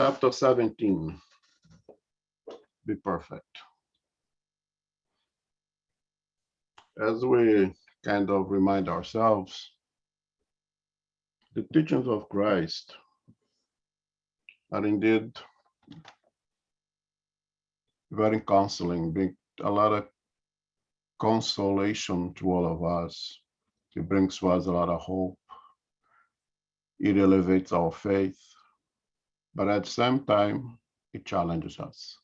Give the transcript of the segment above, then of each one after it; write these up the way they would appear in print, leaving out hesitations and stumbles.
Chapter 17, be perfect. As we kind of remind ourselves, the teachings of Christ are indeed very counseling, bring a lot of consolation to all of us. It brings to us a lot of hope. It elevates our faith, but at the same time, it challenges us.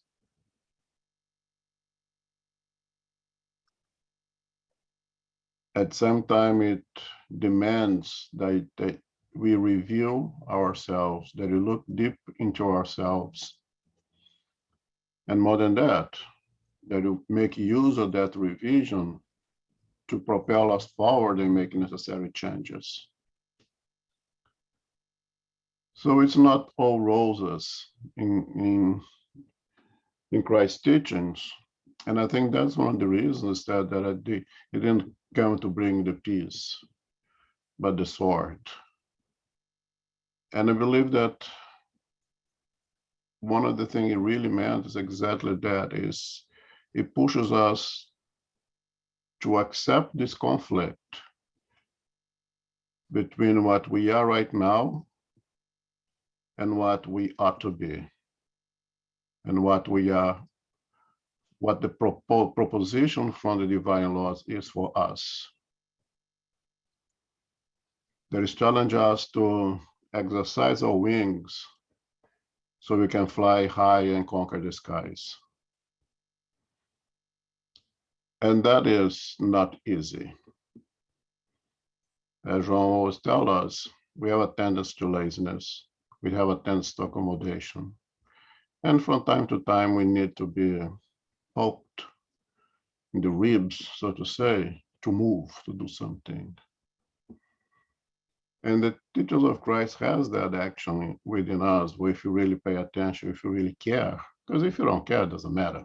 At the same time, it demands that we review ourselves, that we look deep into ourselves. And more than that we make use of that revision to propel us forward and make necessary changes. So it's not all roses in Christ's teachings. And I think that's one of the reasons that it didn't come to bring the peace, but the sword. And I believe that one of the things it really meant is exactly that, is it pushes us to accept this conflict between what we are right now and what we ought to be, and what we are, what the proposition from the divine laws is for us. There is challenge us to exercise our wings so we can fly high and conquer the skies. And that is not easy. As Ron always tells us, we have a tendency to laziness. We have a tendency to accommodation. And from time to time, we need to be poked in the ribs, so to say, to move, to do something. And the teachings of Christ has that actually within us, if you really pay attention, if you really care. Because if you don't care, it doesn't matter.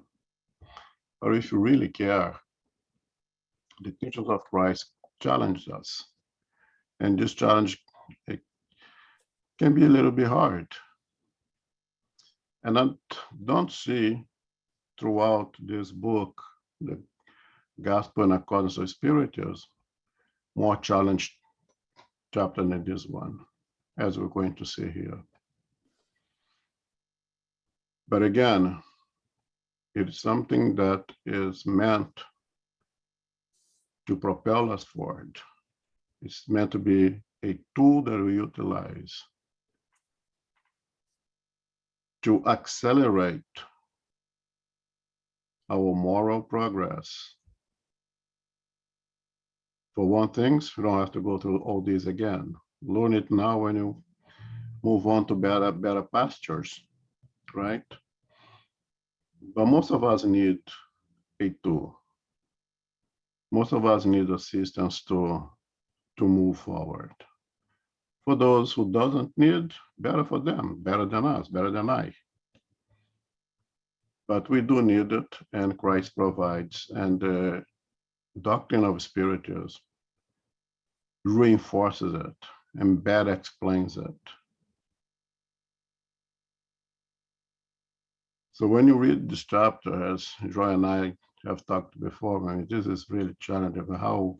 Or if you really care, the teachings of Christ challenge us. And this challenge, it can be a little bit hard. And I don't see throughout this book, the Gospel in Accordance with Spiritism, more challenged chapter than this one, as we're going to see here. But again, it is something that is meant to propel us forward. It's meant to be a tool that we utilize to accelerate our moral progress. For one thing, you don't have to go through all these again. Learn it now when you move on to better pastures, right? But most of us need a tool. Most of us need assistance to move forward. For those who doesn't need, better for them, better than us, better than I. But we do need it, and Christ provides. And the doctrine of Spiritism reinforces it and better explains it. So when you read this chapter, as Joy and I have talked before, I mean, this is really challenging. How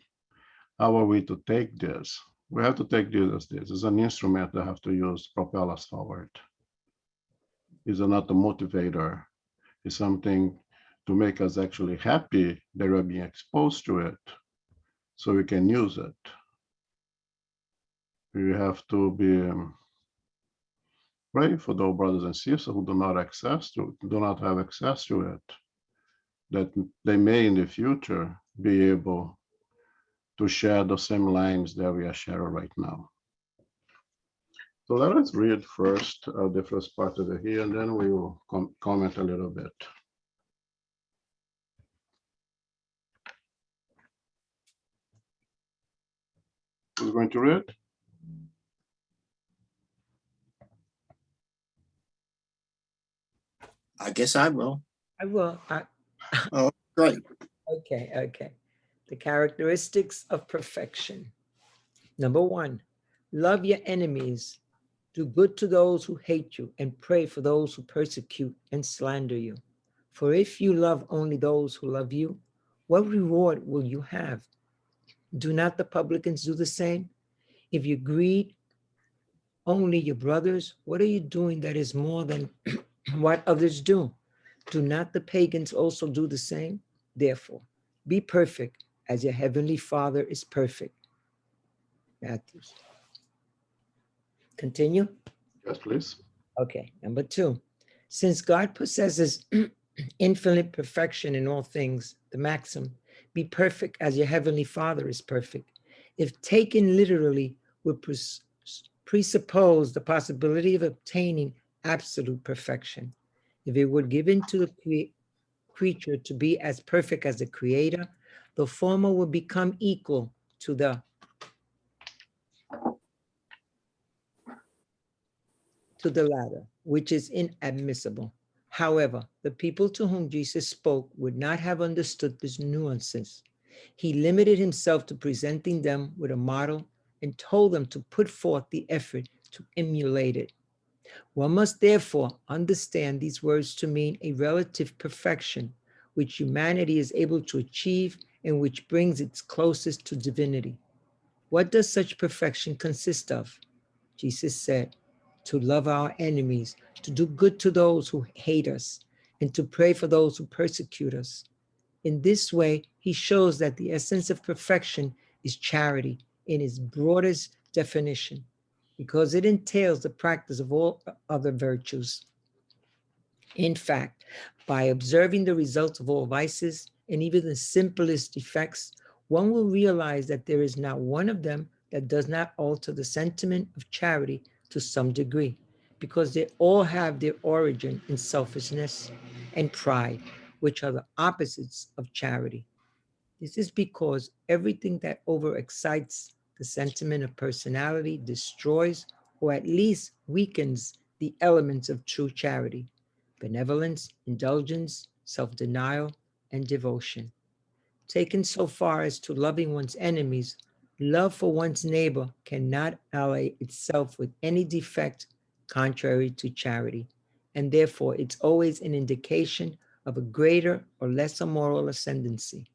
are we to take this? We have to take this as this. It's an instrument that have to use to propel us forward. It's not a motivator. It's something to make us actually happy that we're being exposed to it, so we can use it. We have to be pray for those brothers and sisters who do not have access to it, that they may in the future be able to share the same lines that we are sharing right now. So let us read first the first part of it here, and then we will comment a little bit. Who's going to read? I guess I will. I will. Oh, great. Okay. The characteristics of perfection. Number 1, love your enemies Do good to those who hate you, and pray for those who persecute and slander you. For if you love only those who love you, what reward will you have? Do not the publicans do the same? If you greet only your brothers, what are you doing that is more than what others do? Do not the pagans also do the same? Therefore, be perfect as your heavenly Father is perfect. Matthew. Continue. Yes, please. Okay, number 2. Since God possesses infinite perfection in all things, the maxim, be perfect as your heavenly Father is perfect, if taken literally, would presuppose the possibility of obtaining absolute perfection. If it were given to the creature to be as perfect as the Creator, the former would become equal to the latter, which is inadmissible. However, the people to whom Jesus spoke would not have understood these nuances. He limited himself to presenting them with a model and told them to put forth the effort to emulate it. One must therefore understand these words to mean a relative perfection, which humanity is able to achieve and which brings it closest to divinity. What does such perfection consist of? Jesus said, to love our enemies, to do good to those who hate us, and to pray for those who persecute us. In this way, he shows that the essence of perfection is charity in its broadest definition, because it entails the practice of all other virtues. In fact, by observing the results of all vices and even the simplest defects, one will realize that there is not one of them that does not alter the sentiment of charity to some degree, because they all have their origin in selfishness and pride, which are the opposites of charity. This is because everything that overexcites the sentiment of personality destroys or at least weakens the elements of true charity: benevolence, indulgence, self-denial, and devotion. Taken so far as to loving one's enemies, love for one's neighbor cannot ally itself with any defect contrary to charity, and therefore it's always an indication of a greater or lesser moral ascendancy.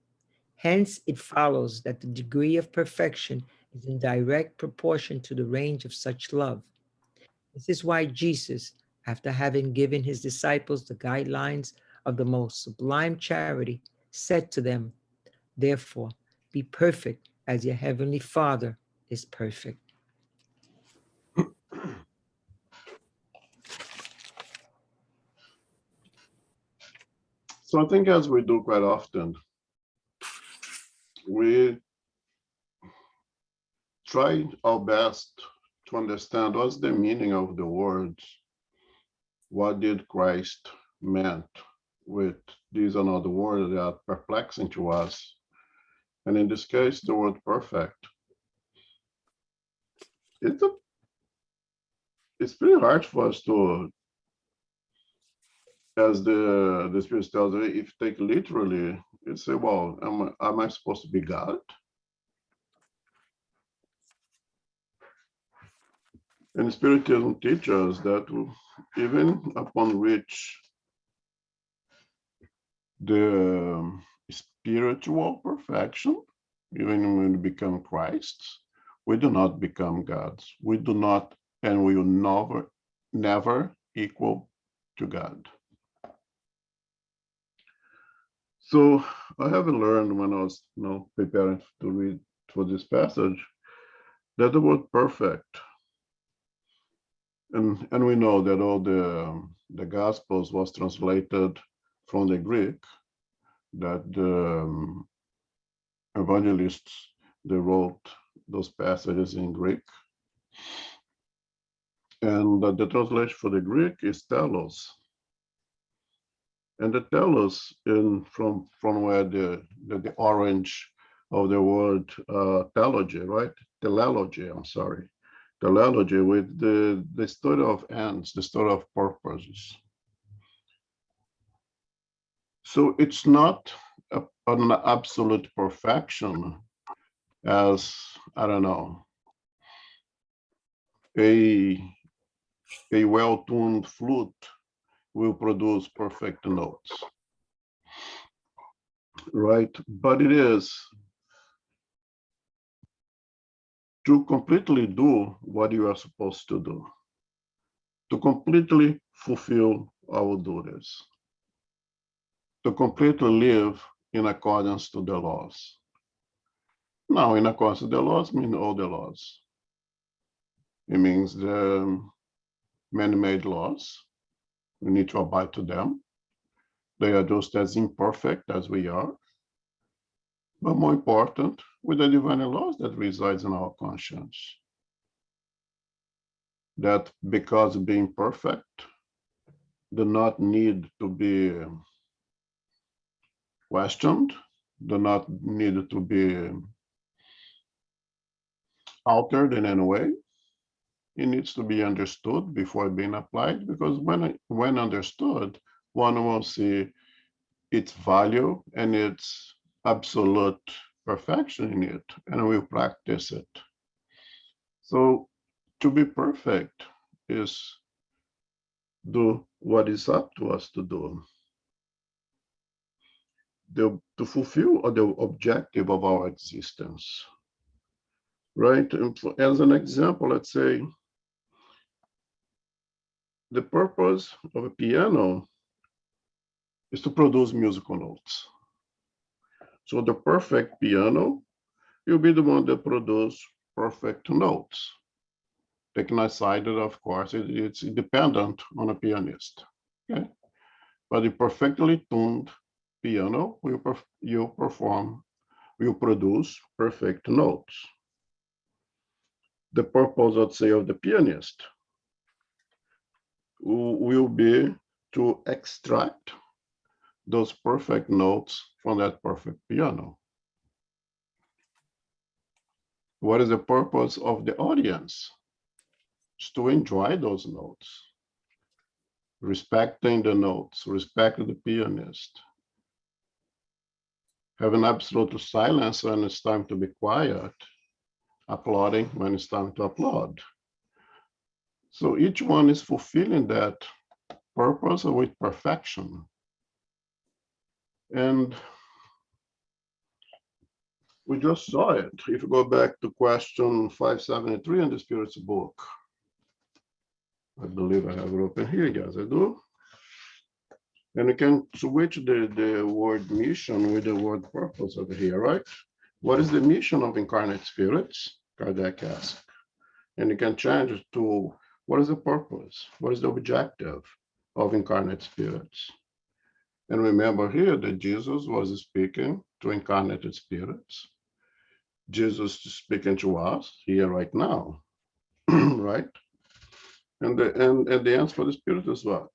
Hence, it follows that the degree of perfection is in direct proportion to the range of such love. This is why Jesus, after having given his disciples the guidelines of the most sublime charity, said to them, therefore, be perfect as your heavenly Father is perfect. So I think, as we do quite often, we try our best to understand what's the meaning of the words. What did Christ meant with these and other words that are perplexing to us? And in this case, the word perfect. It's pretty hard for us to, as the Spirit tells us, if take literally, you say, well, am I supposed to be God? And Spiritism teaches that even upon which the spiritual perfection, even when we become Christ, we do not become gods. We do not, and we will never equal to God. So I have learned when I was preparing to read for this passage that the word perfect, and we know that all the Gospels was translated from the Greek, that the evangelists, they wrote those passages in Greek. And the translation for the Greek is telos. And the telos, from where the orange of the word theology, right? Teleology, I'm sorry. Teleology, with the story of ends, the story of purposes. So it's not an absolute perfection as, I don't know, a a well-tuned flute will produce perfect notes, right? But it is to completely do what you are supposed to do, to completely fulfill our duties, to completely live in accordance to the laws. Now, in accordance to the laws means all the laws. It means the man-made laws. We need to abide to them. They are just as imperfect as we are, but more important, with the divine laws that resides in our conscience. That because being perfect do not need to be questioned, do not need to be altered in any way. It needs to be understood before being applied, because when understood, one will see its value and its absolute perfection in it, and will practice it. So to be perfect is do what is up to us to do. To fulfill the objective of our existence, right? And as an example, let's say the purpose of a piano is to produce musical notes. So the perfect piano will be the one that produces perfect notes. Taking aside that, of course, it's dependent on a pianist. Okay? But the perfectly tuned piano will produce perfect notes. The purpose, let's say, of the pianist will be to extract those perfect notes from that perfect piano. What is the purpose of the audience? It's to enjoy those notes, respecting the notes, respecting the pianist, having absolute silence when it's time to be quiet, applauding when it's time to applaud. So each one is fulfilling that purpose with perfection. And we just saw it. If you go back to question 573 in the Spirit's book, I believe I have it open here. Yes, I do. And you can switch the word mission with the word purpose over here, right? What is the mission of incarnate spirits? Kardec asked. And you can change it to what is the purpose? What is the objective of incarnate spirits? And remember here that Jesus was speaking to incarnated spirits. Jesus is speaking to us here right now, right? And the answer for the spirit is what?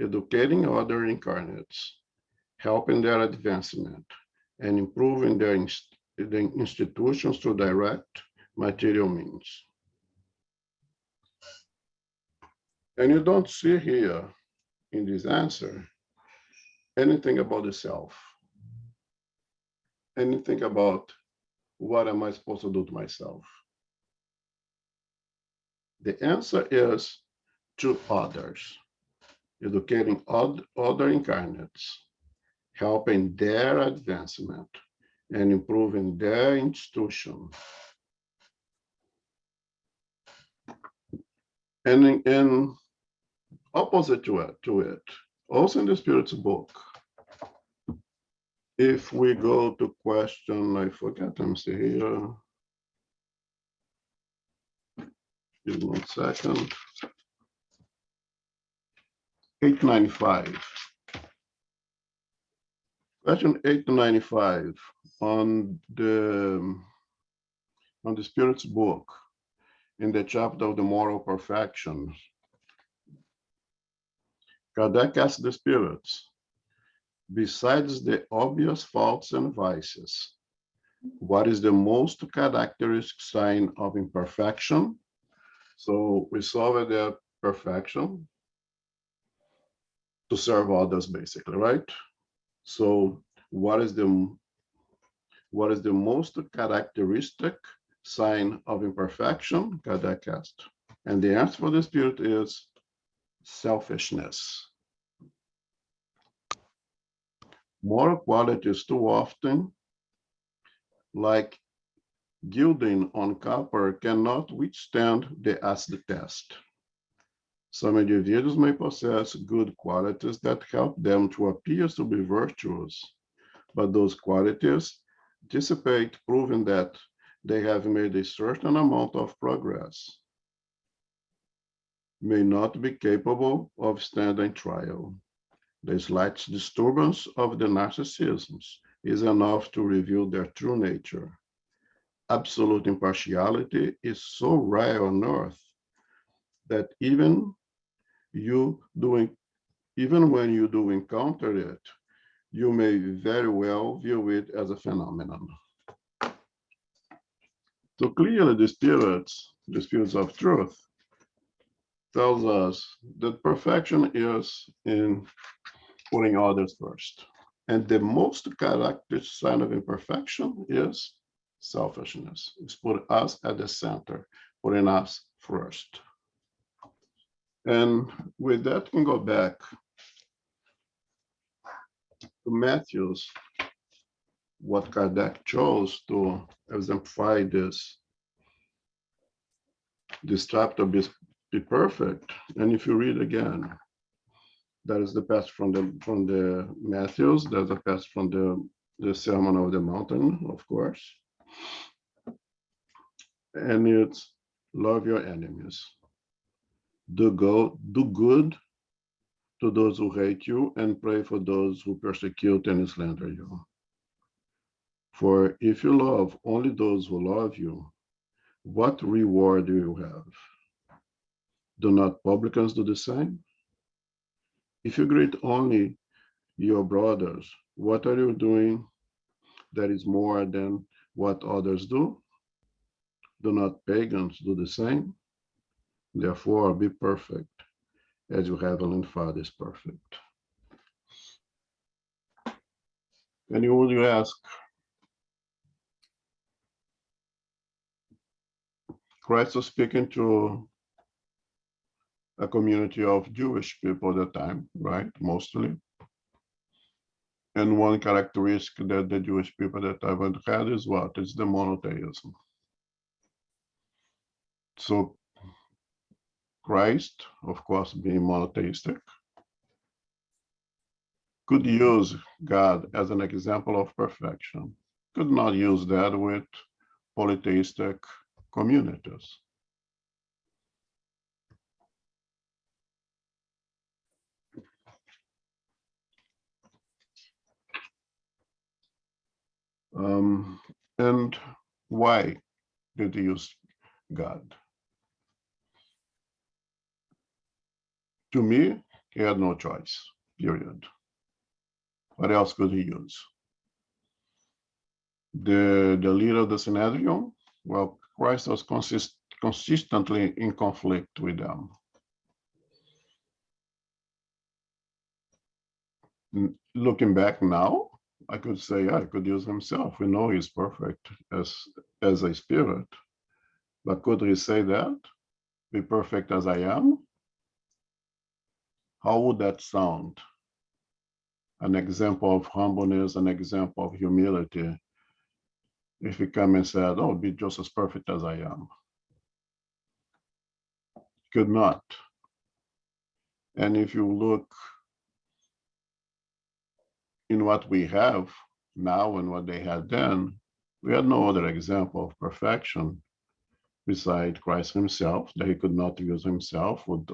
Educating other incarnates, helping their advancement, and improving their institutions through direct material means. And you don't see here in this answer anything about the self, anything about what am I supposed to do to myself. The answer is to others, educating other incarnates, helping their advancement, and improving their institution. And in opposite to it, also in the Spirit's book, if we go to question, I forget, let me see here. Give me 1 second. 895. Question 895 on the Spirit's book, in the chapter of the moral perfection. Kardec asked the spirits, besides the obvious faults and vices, what is the most characteristic sign of imperfection? So we saw that perfection to serve others, basically, right? So what is the most characteristic sign of imperfection? Kardec asked. And the answer for the spirit is selfishness. Moral qualities too often, like gilding on copper, cannot withstand the acid test. Some individuals may possess good qualities that help them to appear to be virtuous, but those qualities dissipate, proving that they have made a certain amount of progress, may not be capable of standing trial. The slight disturbance of the narcissisms is enough to reveal their true nature. Absolute impartiality is so rare on earth that even when you do encounter it, you may very well view it as a phenomenon. So clearly the spirits of truth, tells us that perfection is in putting others first. And the most characteristic sign of imperfection is selfishness. It's put us at the center, putting us first. And with that, we can go back to Matthew's, what Kardec chose to exemplify this chapter, be perfect. And if you read again, that is the passage from the Matthews, there's a passage from the Sermon of the Mountain, of course. And it's love your enemies. Do good to those who hate you and pray for those who persecute and slander you. For if you love only those who love you, what reward do you have? Do not publicans do the same? If you greet only your brothers, what are you doing that is more than what others do? Do not pagans do the same? Therefore, be perfect, as your heavenly Father is perfect. And you ask, Christ was speaking to a community of Jewish people at the time, right? Mostly. And one characteristic that the Jewish people at the time had is what? It's the monotheism. So Christ, of course, being monotheistic, could use God as an example of perfection. Could not use that with polytheistic communities. And why did he use God? To me, he had no choice, period. What else could he use? The leader of the Sanhedrin, well, Christ was consistently in conflict with them. Looking back now, I could say, I could use himself. We know he's perfect as a spirit. But could he say that? Be perfect as I am? How would that sound? An example of humbleness, an example of humility, if he come and said, oh, be just as perfect as I am. Could not. And if you look in what we have now and what they had then, we had no other example of perfection beside Christ himself, that he could not use himself, would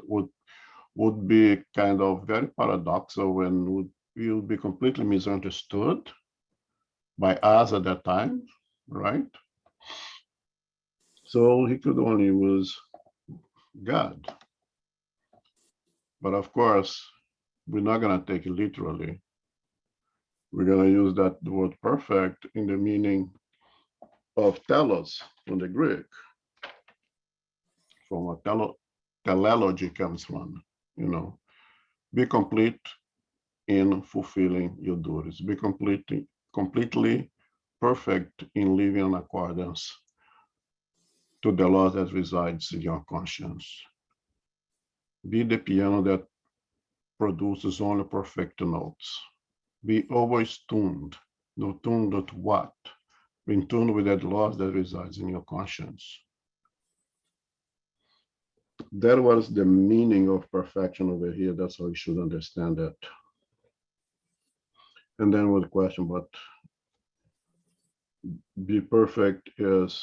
be kind of very paradoxical and would be completely misunderstood by us at that time, right? So he could only use God. But of course, we're not going to take it literally. We're going to use that word perfect in the meaning of telos from the Greek, from what teleology comes from, be complete in fulfilling your duties, be completely perfect in living in accordance to the law that resides in your conscience. Be the piano that produces only perfect notes. Be always tuned. No tuned to what? In tune with that law that resides in your conscience. That was the meaning of perfection over here. That's how you should understand it. And then with the question, but be perfect is,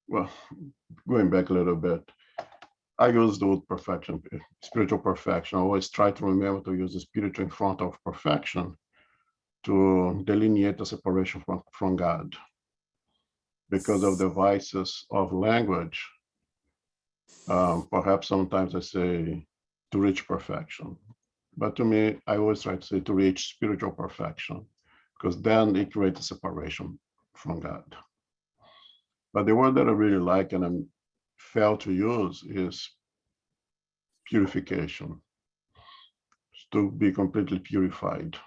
well, going back a little bit, I use the word perfection, spiritual perfection. I always try to remember to use the spiritual in front of perfection to delineate the separation from God. Because of the vices of language, perhaps sometimes I say to reach perfection. But to me, I always try to say to reach spiritual perfection, because then it creates a separation from God. But the word that I really like and I fail to use is purification, to be completely purified.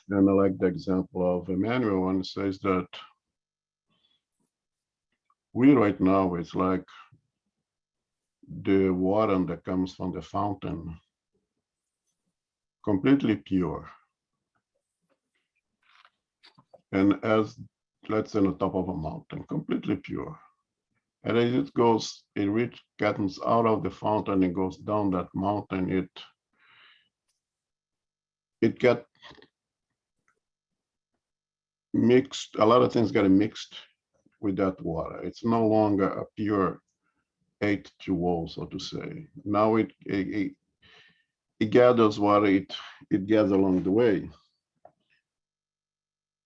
And I like the example of Emmanuel when he says that we right now, it's like the water that comes from the fountain, completely pure. And as, let's say, on the top of a mountain, completely pure. And as it goes, it gets out of the fountain, it goes down that mountain, it get mixed, a lot of things get mixed with that water. It's no longer a pure H2O, so to say. Now it gathers water, it gathers along the way.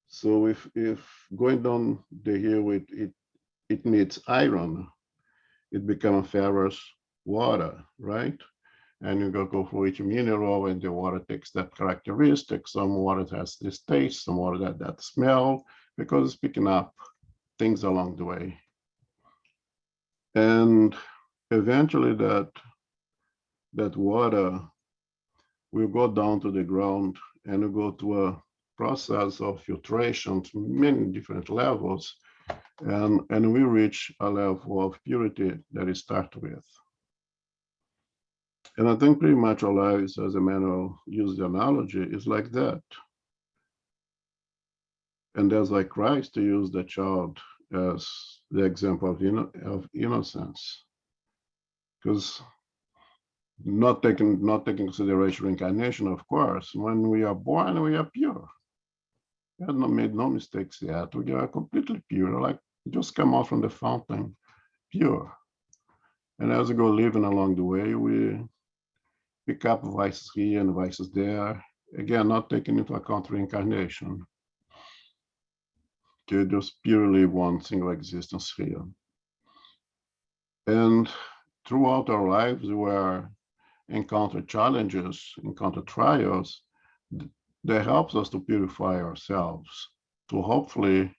So if going down the hill with it meets iron, it becomes ferrous water, right? And you go for each mineral, and the water takes that characteristic. Some water has this taste, some water that smell, because it's picking up things along the way. And eventually that water will go down to the ground and will go to a process of filtration to many different levels, and we reach a level of purity that it starts with. And I think pretty much our lives, as Emmanuel used the analogy, is like that. And as like Christ to use the child as the example of innocence, because not taking consideration reincarnation, of course. When we are born, we are pure. We have not made no mistakes yet. We are completely pure, like just come out from the fountain, pure. And as we go living along the way, we pick up vices here and vices there. Again, not taking into account reincarnation. To just purely one single existence here. And throughout our lives, we are encounter challenges, encounter trials that helps us to purify ourselves. To hopefully,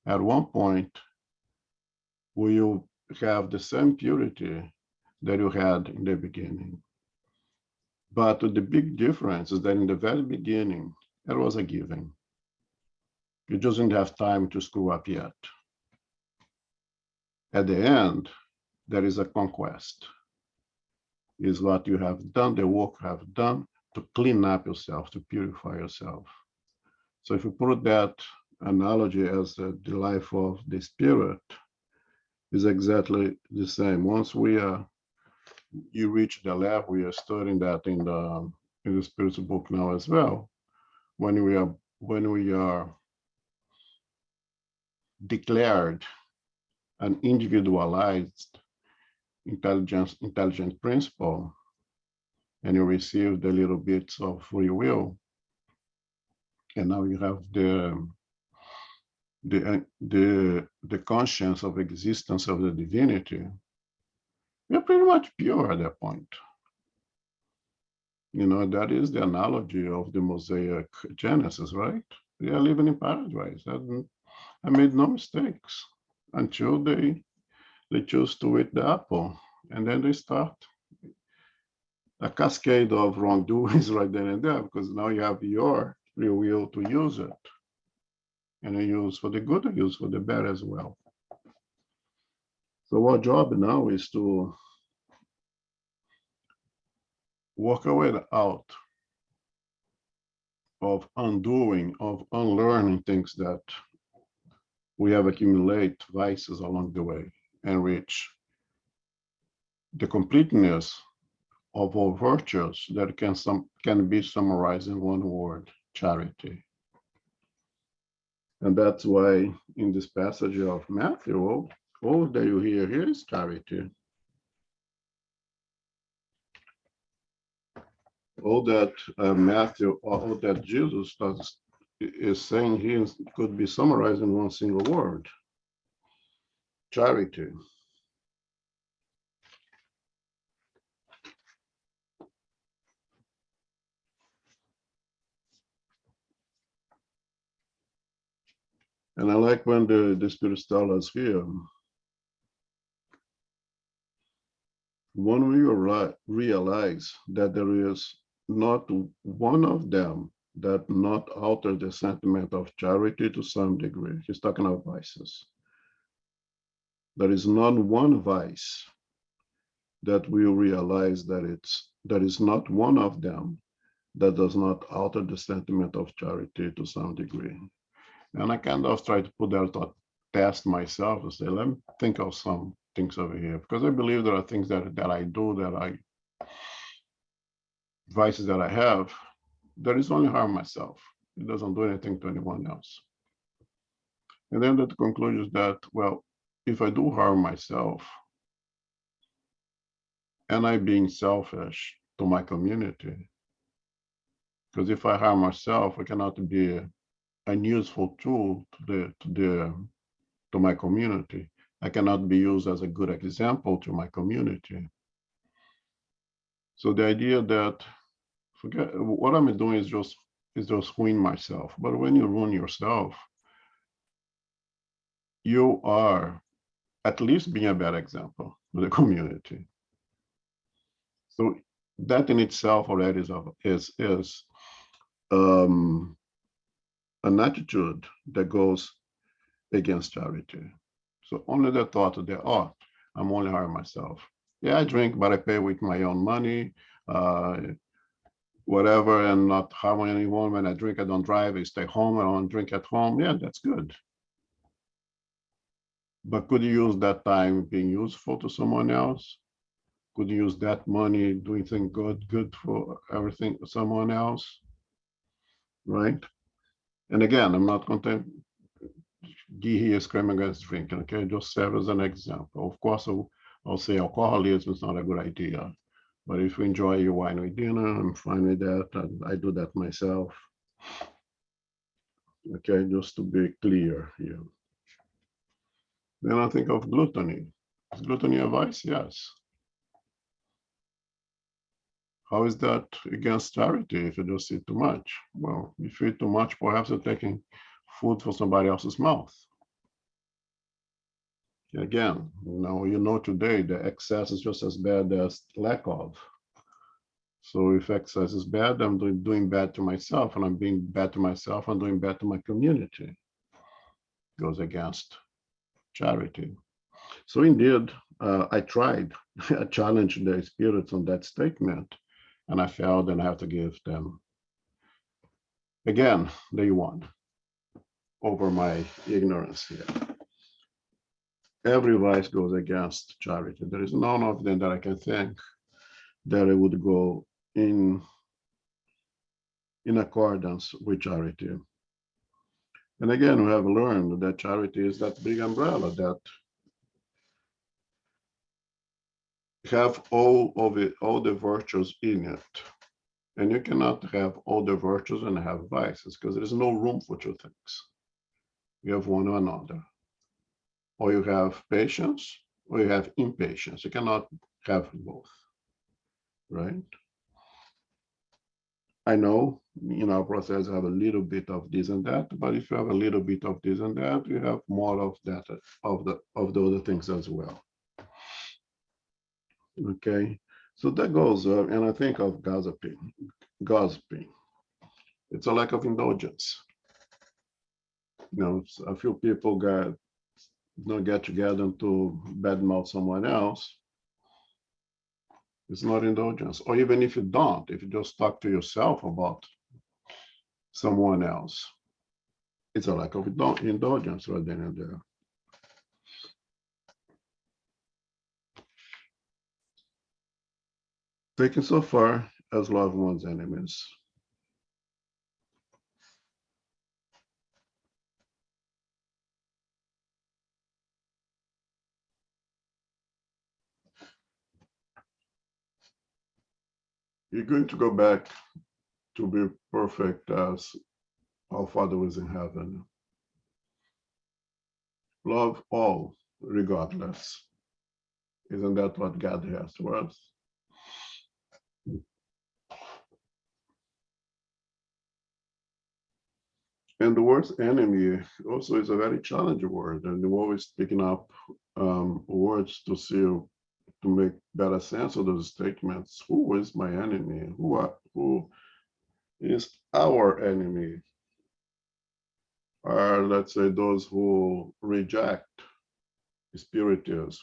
at one point, we will have the same purity that you had in the beginning. But the big difference is that in the very beginning, it was a giving. You just didn't have time to screw up yet. At the end, there is a conquest. Is what you have done, the work you have done to clean up yourself, to purify yourself. So if you put that analogy as the life of the spirit, is exactly the same. Once you reach the level, we are studying that in the spiritual book now as well. When we are declared an individualized intelligent principle, and you receive the little bits of free will, and now you have the conscience of existence of the divinity, you're pretty much pure at that point. You know, that is the analogy of the Mosaic Genesis, right? They are living in paradise. I made no mistakes until they choose to eat the apple, and then they start a cascade of wrongdoings right then and there, because now you have your free will to use it. and you use for the good, you use for the bad as well. So our job now is to work our way out of undoing, of unlearning things that we have accumulated vices along the way and reach the completeness of all virtues that can be summarized in one word: charity. And that's why in this passage of Matthew, all that you hear here is charity. All that Matthew, all that Jesus is saying here could be summarized in one single word: charity. And I like when the Spirits tell us here, when we realize that there is not one of them that not alter the sentiment of charity to some degree. He's talking about vices. There is not one vice that we realize that is not one of them that does not alter the sentiment of charity to some degree. And I kind of try to put that to test myself and say, let me think of some things over here, because I believe there are things that I do, vices that I have, that is only harm myself. It doesn't do anything to anyone else. And then the conclusion is that, well, if I do harm myself, am I being selfish to my community? Because if I harm myself, I cannot be an useful tool to my community. I cannot be used as a good example to my community. So the idea that forget what I'm doing is just ruin myself. But when you ruin yourself, you are at least being a bad example to the community. So that in itself already is an attitude that goes against charity. So only the thought that, oh, I'm only harming myself. Yeah, I drink, but I pay with my own money, whatever, and not harming anyone. When I drink, I don't drive, I stay home, I don't drink at home. Yeah, that's good. But could you use that time being useful to someone else? Could you use that money doing things good for everything, someone else? Right? And again, I'm not going to be here screaming against drinking, okay? Just serve as an example. Of course, I'll say alcoholism is not a good idea. But if you enjoy your wine with dinner, I'm fine with that. And I do that myself. Okay, just to be clear here. Then I think of gluttony. Is gluttony a vice? Yes. How is that against charity if you just eat too much? Well, if you eat too much, perhaps you're taking food for somebody else's mouth. Again, you know today that excess is just as bad as lack of. So if excess is bad, I'm doing bad to myself, and I'm being bad to myself, I'm doing bad to my community. Goes against charity. So indeed, I tried, I challenged the spirits on that statement, and I failed, and I have to give them, again, they won over my ignorance here. Every vice goes against charity. There is none of them that I can think that it would go in accordance with charity. And again, we have learned that charity is that big umbrella that have all of it, all the virtues in it. And you cannot have all the virtues and have vices, because there is no room for two things. You have one or another. Or you have patience, or you have impatience. You cannot have both, right? I know in our process have a little bit of this and that, but if you have a little bit of this and that, you have more of that, of the other things as well. Okay, so that goes, and I think of gossiping. It's a lack of indulgence. a few people get together to badmouth someone else. It's not indulgence. Or even if you don't, if you just talk to yourself about someone else, it's a lack of indulgence right then and there. Taken so far as love one's enemies. You're going to go back to be perfect as our Father who is in heaven. Love all, regardless. Isn't that what God has for us? And the word enemy also is a very challenging word, and we're always picking up words to see, to make better sense of those statements. Who is my enemy? Who is our enemy? Are, let's say, those who reject Spiritism,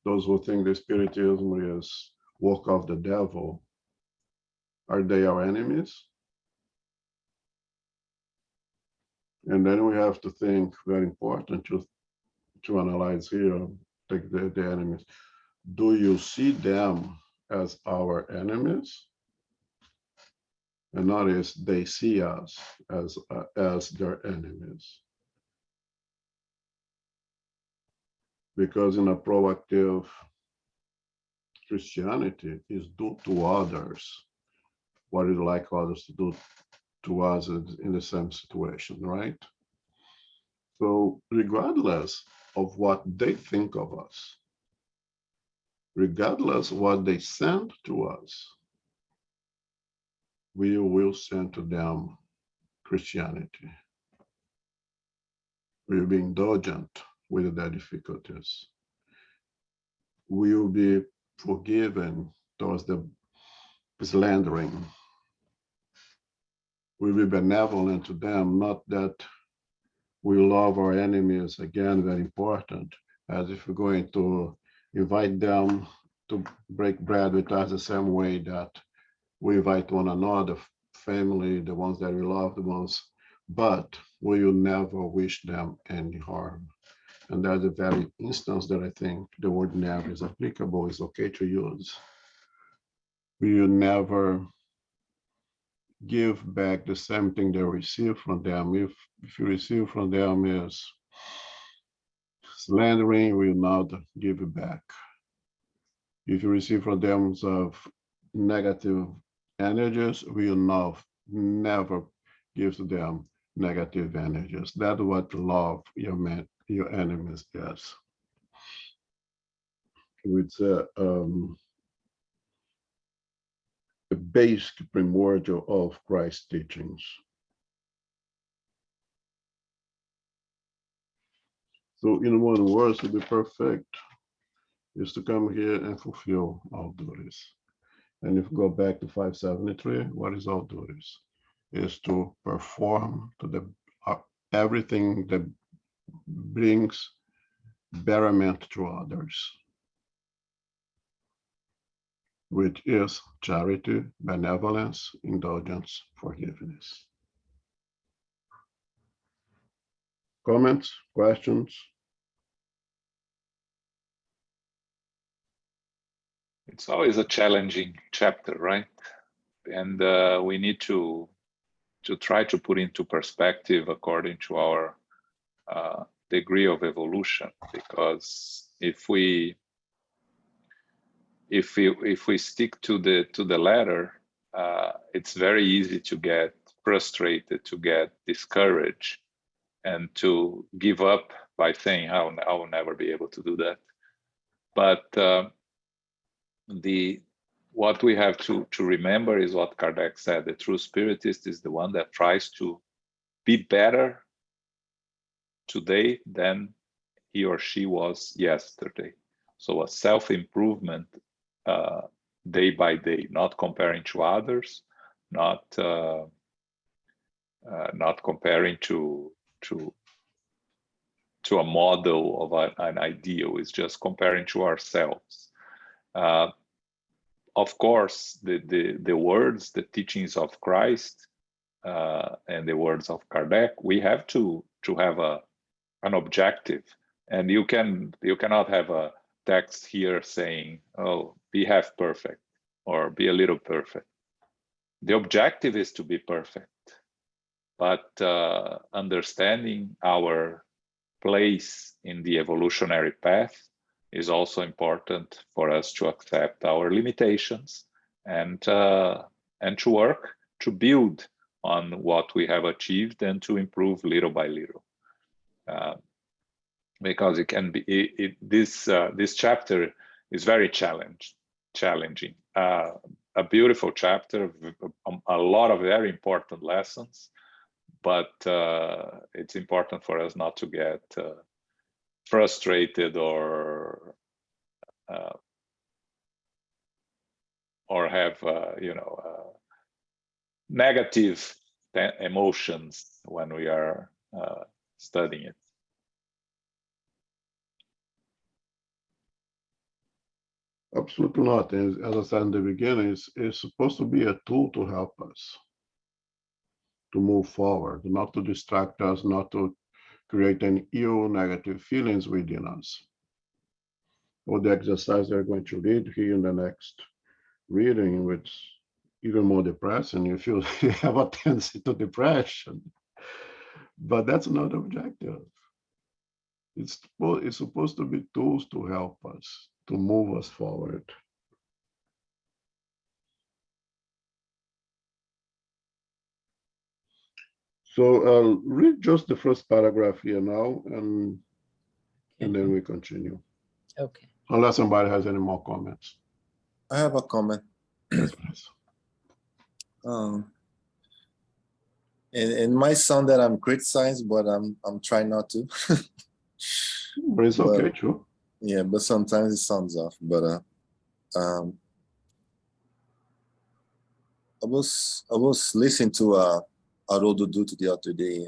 those who think the Spiritism is work of the devil. Are they our enemies? And then we have to think, very important to analyze here, take the enemies. Do you see them as our enemies? And notice they see us as their enemies. Because in a proactive Christianity is do to others what we'd like others to do to us in the same situation, right? So regardless of what they think of us, regardless of what they send to us, we will send to them Christianity. We will be indulgent with their difficulties. We will be forgiven towards the slandering. We will be benevolent to them, not that we love our enemies, again, very important, as if we're going to invite them to break bread with us the same way that we invite one another, family, the ones that we love, the ones, but we will never wish them any harm. And that's the very instance that I think the word never is applicable, is okay to use. We will never give back the same thing they receive from them. If you receive from them is slandering, we will not give it back. If you receive from them of negative energies, we will never give to them negative energies. That's what love your enemies is. It's a basic primordial of Christ's teachings. So in one word, to be perfect is to come here and fulfill all duties. And if we go back to 573, what is all duties? Is to perform to the everything that brings betterment to others, which is charity, benevolence, indulgence, forgiveness. Comments, questions? It's always a challenging chapter, right? And we need to try to put into perspective according to our degree of evolution, because if we stick to the letter, it's very easy to get frustrated, to get discouraged, and to give up by saying, I will never be able to do that. But what we have to remember is what Kardec said: the true spiritist is the one that tries to be better today than he or she was yesterday. So a self-improvement day by day, not comparing to others, not comparing to to a model of an ideal. It's just comparing to ourselves. Of course, the words, the teachings of Christ, and the words of Kardec, we have to have an objective, and you cannot have a text here saying, "Oh, be half perfect" or "be a little perfect." The objective is to be perfect, but understanding our place in the evolutionary path is also important for us to accept our limitations and to work to build on what we have achieved and to improve little by little. Because it can be this chapter is very challenging. A beautiful chapter, a lot of very important lessons, but it's important for us not to get frustrated or have negative emotions when we are studying it. Absolutely not. As I said in the beginning, it's supposed to be a tool to help us to move forward, not to distract us, not to create any ill, negative feelings within us. Or the exercise they're going to read here in the next reading, which even more depressing, you feel you have a tendency to depression. But that's not the objective. It's supposed to be tools to help us, to move us forward. So I'll read just the first paragraph here now, and then we continue. Okay. Unless somebody has any more comments. I have a comment. Yes, please. It might sound that I'm criticizing, but I'm trying not to. But it's okay, too. Yeah, but sometimes it sounds off. But I was listening to Haroldo Dutra the other day.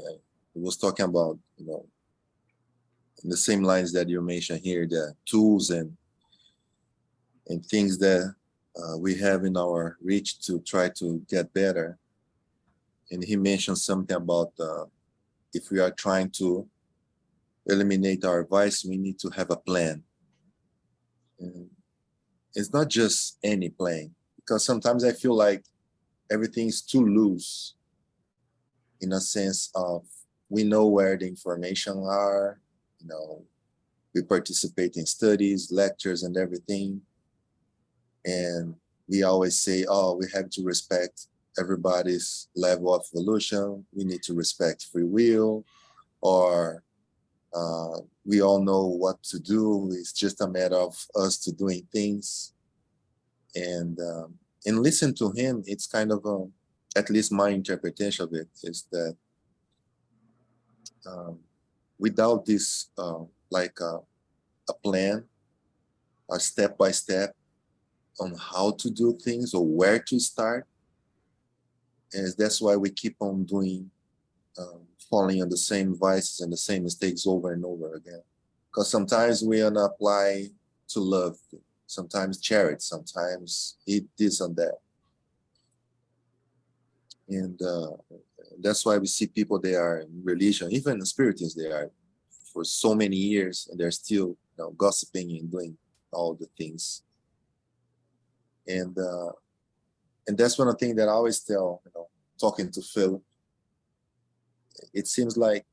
He was talking about, in the same lines that you mentioned here, the tools and things that we have in our reach to try to get better. And he mentioned something about if we are trying to eliminate our vice, we need to have a plan. And it's not just any plan, because sometimes I feel like everything is too loose, in a sense of we know where the information are, we participate in studies, lectures, and everything. And we always say, oh, we have to respect everybody's level of evolution. We need to respect free will, or we all know what to do. It's just a matter of us to doing things. And listen to him, it's kind of at least my interpretation of it is that without this like a plan, a step by step on how to do things or where to start, and that's why we keep on doing falling on the same vices and the same mistakes over and over again. Because sometimes we want to apply to love, sometimes charity, sometimes eat this and that. And that's why we see people, they are in religion, even in Spiritism, they are for so many years, and they're still gossiping and doing all the things. And that's one of the things that I always tell, talking to Phil. It seems like,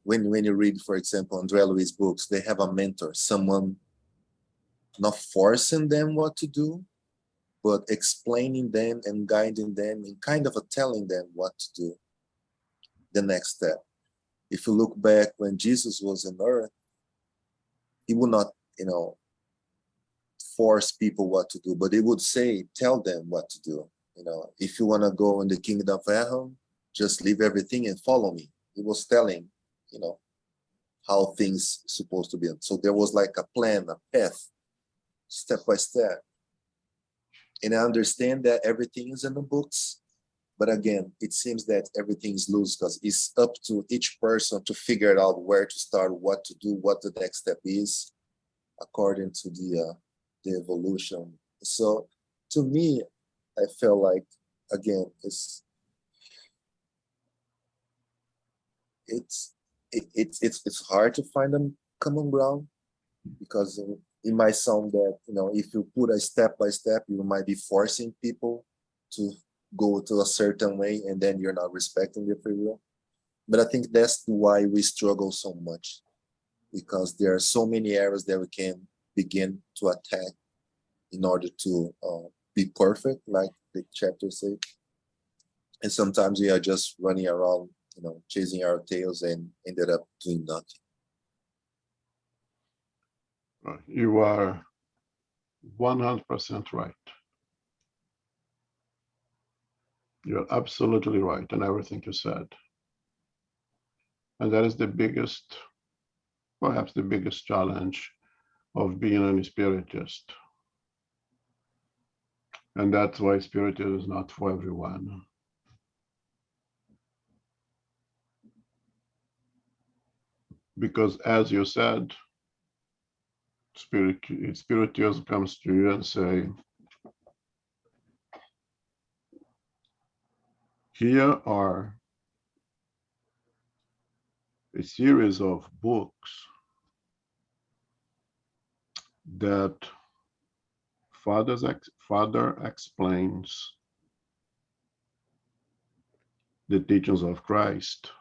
when you read, for example, André Luiz books, they have a mentor, someone not forcing them what to do, but explaining them and guiding them and kind of telling them what to do, the next step. If you look back when Jesus was on earth, he would not, force people what to do, but he would say, tell them what to do. If you want to go in the kingdom of heaven, just leave everything and follow me. He was telling, how things supposed to be. So there was like a plan, a path, step by step. And I understand that everything is in the books, But again, it seems that everything's loose because it's up to each person to figure out where to start, what to do, what the next step is, according to the evolution. So to me, I felt like, again, it's hard to find a common ground, because it might sound that, if you put a step by step, you might be forcing people to go to a certain way, and then you're not respecting their free will. But I think that's why we struggle so much, because there are so many areas that we can begin to attack in order to be perfect, like the chapter says. And sometimes we are just running around, chasing our tails and ended up doing nothing. You are 100% right. You're absolutely right in everything you said. And that is the biggest, perhaps the biggest challenge of being a spiritist. And that's why Spiritism is not for everyone. Because as you said, Spiritism comes to you and say, here are a series of books that Father explains the teachings of Christ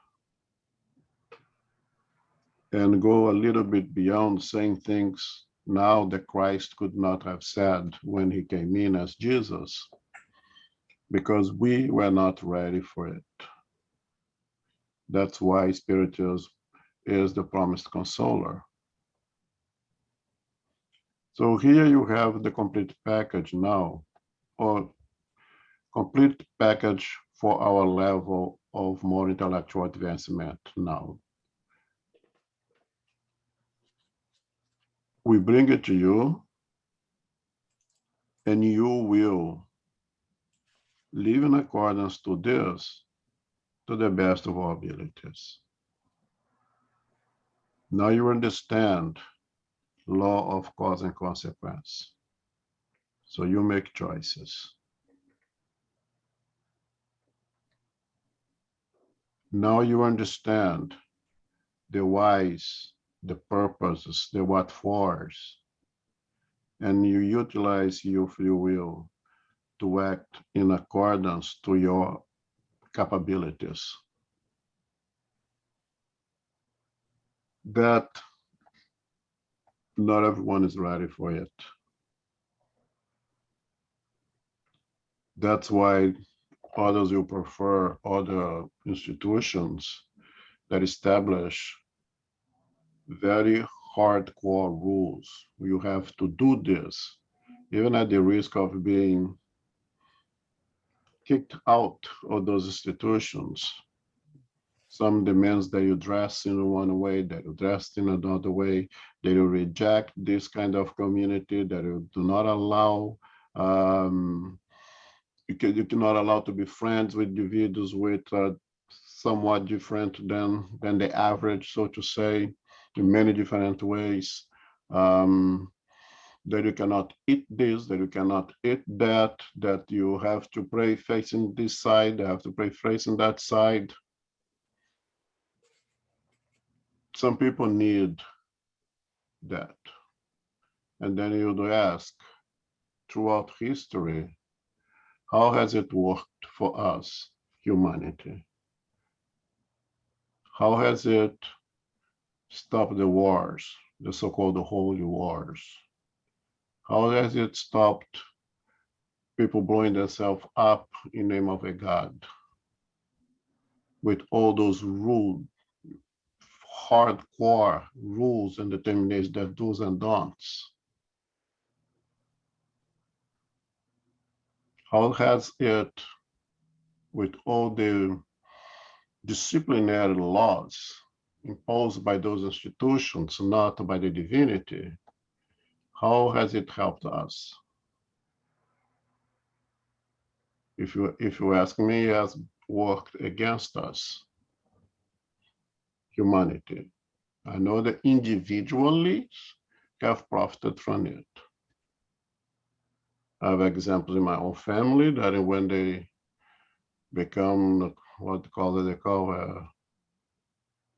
and go a little bit beyond saying things now that Christ could not have said when he came in as Jesus, because we were not ready for it. That's why Spiritism is the promised consoler. So here you have the complete package now, or complete package for our level of more intellectual advancement now. We bring it to you, and you will live in accordance to this to the best of our abilities. Now you understand law of cause and consequence. So you make choices. Now you understand the whys, the purposes, the what fors, and you utilize your free will to act in accordance to your capabilities. That not everyone is ready for it. That's why others will prefer other institutions that establish very hardcore rules. You have to do this, even at the risk of being kicked out of those institutions. Some demands that you dress in one way, that you dress in another way, that you reject this kind of community, that you do not allow, you cannot allow to be friends with individuals with somewhat different than the average, so to say, in many different ways. That you cannot eat this, that you cannot eat that, that you have to pray facing this side, you have to pray facing that side. Some people need that. And then you do ask, throughout history, how has it worked for us, humanity? How has it stopped the wars, the so-called holy wars? How has it stopped people blowing themselves up in the name of a god? With all those rules, hardcore rules and determinations, that do's and don'ts. How has it, with all the disciplinary laws imposed by those institutions, not by the divinity, how has it helped us? if you ask me, has worked against us, humanity. I know that individually have profited from it. I have examples in my own family that when they become what they call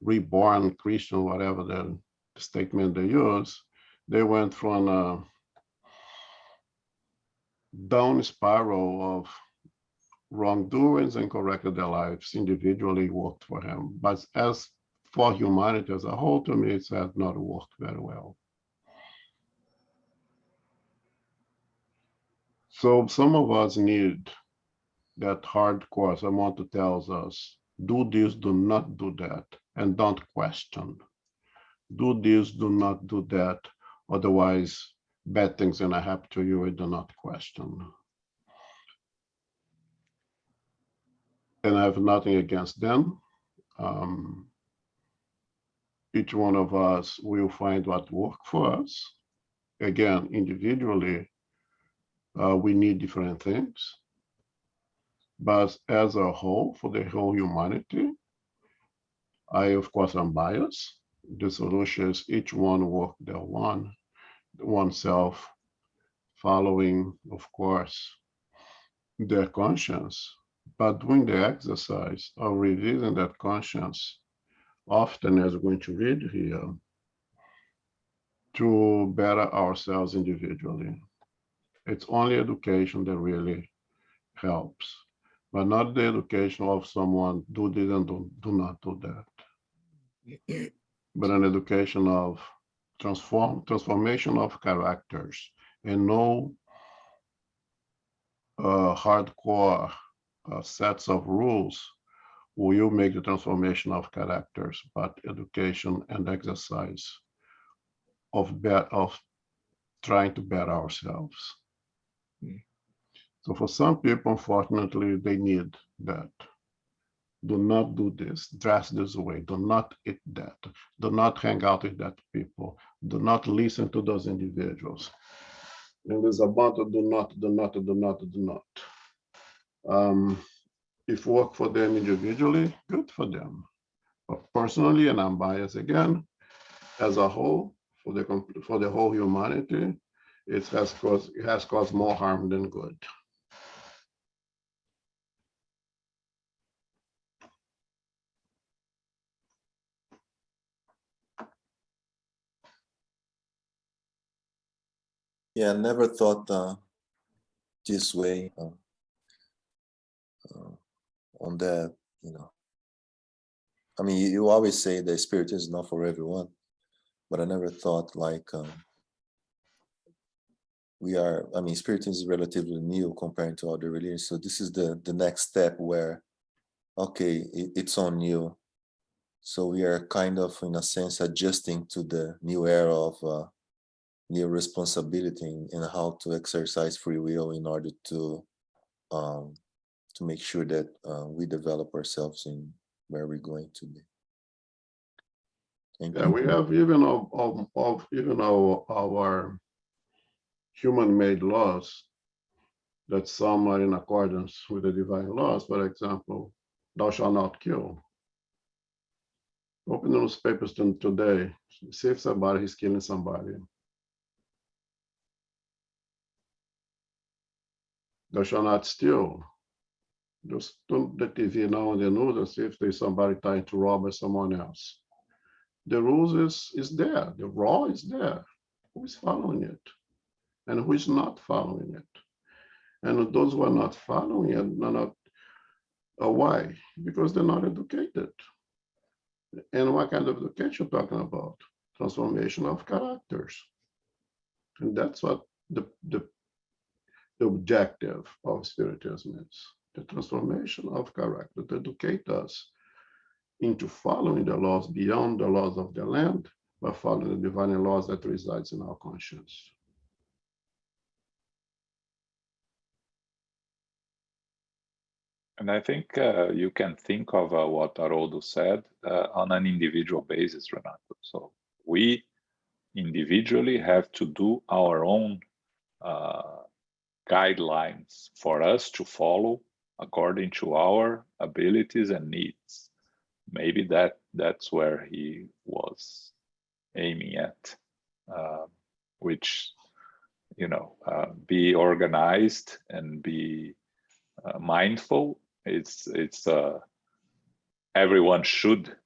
reborn Christian, whatever the statement they use, they went from a down spiral of wrongdoings and corrected their lives individually, worked for him. But as for humanity as a whole, to me, it has not worked very well. So some of us need that hardcore. Someone to tell us, do this, do not do that, and don't question. Do this, do not do that, otherwise bad things gonna happen to you and do not question. And I have nothing against them. Each one of us will find what works for us. Again, individually, we need different things. But as a whole, for the whole humanity, I, of course, am biased. The solution is each one work their oneself, following, of course, their conscience, but doing the exercise of revealing that conscience, often as we're going to read here, to better ourselves individually. It's only education that really helps, but not the education of someone do this and do not do that, but an education of transformation of characters, and no hardcore sets of rules will make the transformation of characters, but education and exercise of trying to better ourselves. So for some people, unfortunately, they need that. Do not do this, dress this way, do not eat that, do not hang out with that people, do not listen to those individuals. And there's a bunch of do not. If work for them individually, good for them. But personally, and I'm biased again, as a whole, for the whole humanity, it has caused more harm than good. Yeah, I never thought this way on that, you know. I mean, you always say that Spiritism is not for everyone, but I never thought like Spiritism is relatively new compared to other religions. So this is the next step where, okay, it's on you. So we are kind of, in a sense, adjusting to the new era of new responsibility in how to exercise free will in order to make sure that we develop ourselves in where we're going to be. Thank Yeah, you. we have even our human-made laws that some are in accordance with the divine laws. For example, thou shalt not kill. Open the newspapers today, see if somebody is killing somebody. Thou shalt not steal. Just turn the TV now on the news and see if there's somebody trying to rob someone else. The rules is there, the law is there. Who is following it? And who is not following it? And those who are not following it are not, why? Because they're not educated. And what kind of education talking about? Transformation of characters. And that's what the objective of Spiritism is, the transformation of character, to educate us into following the laws beyond the laws of the land, but following the divine laws that resides in our conscience. And I think you can think of what Haroldo said on an individual basis, Renato. So we individually have to do our own guidelines for us to follow according to our abilities and needs. Maybe that's where he was aiming at, which, you know, be organized and be mindful. It's everyone should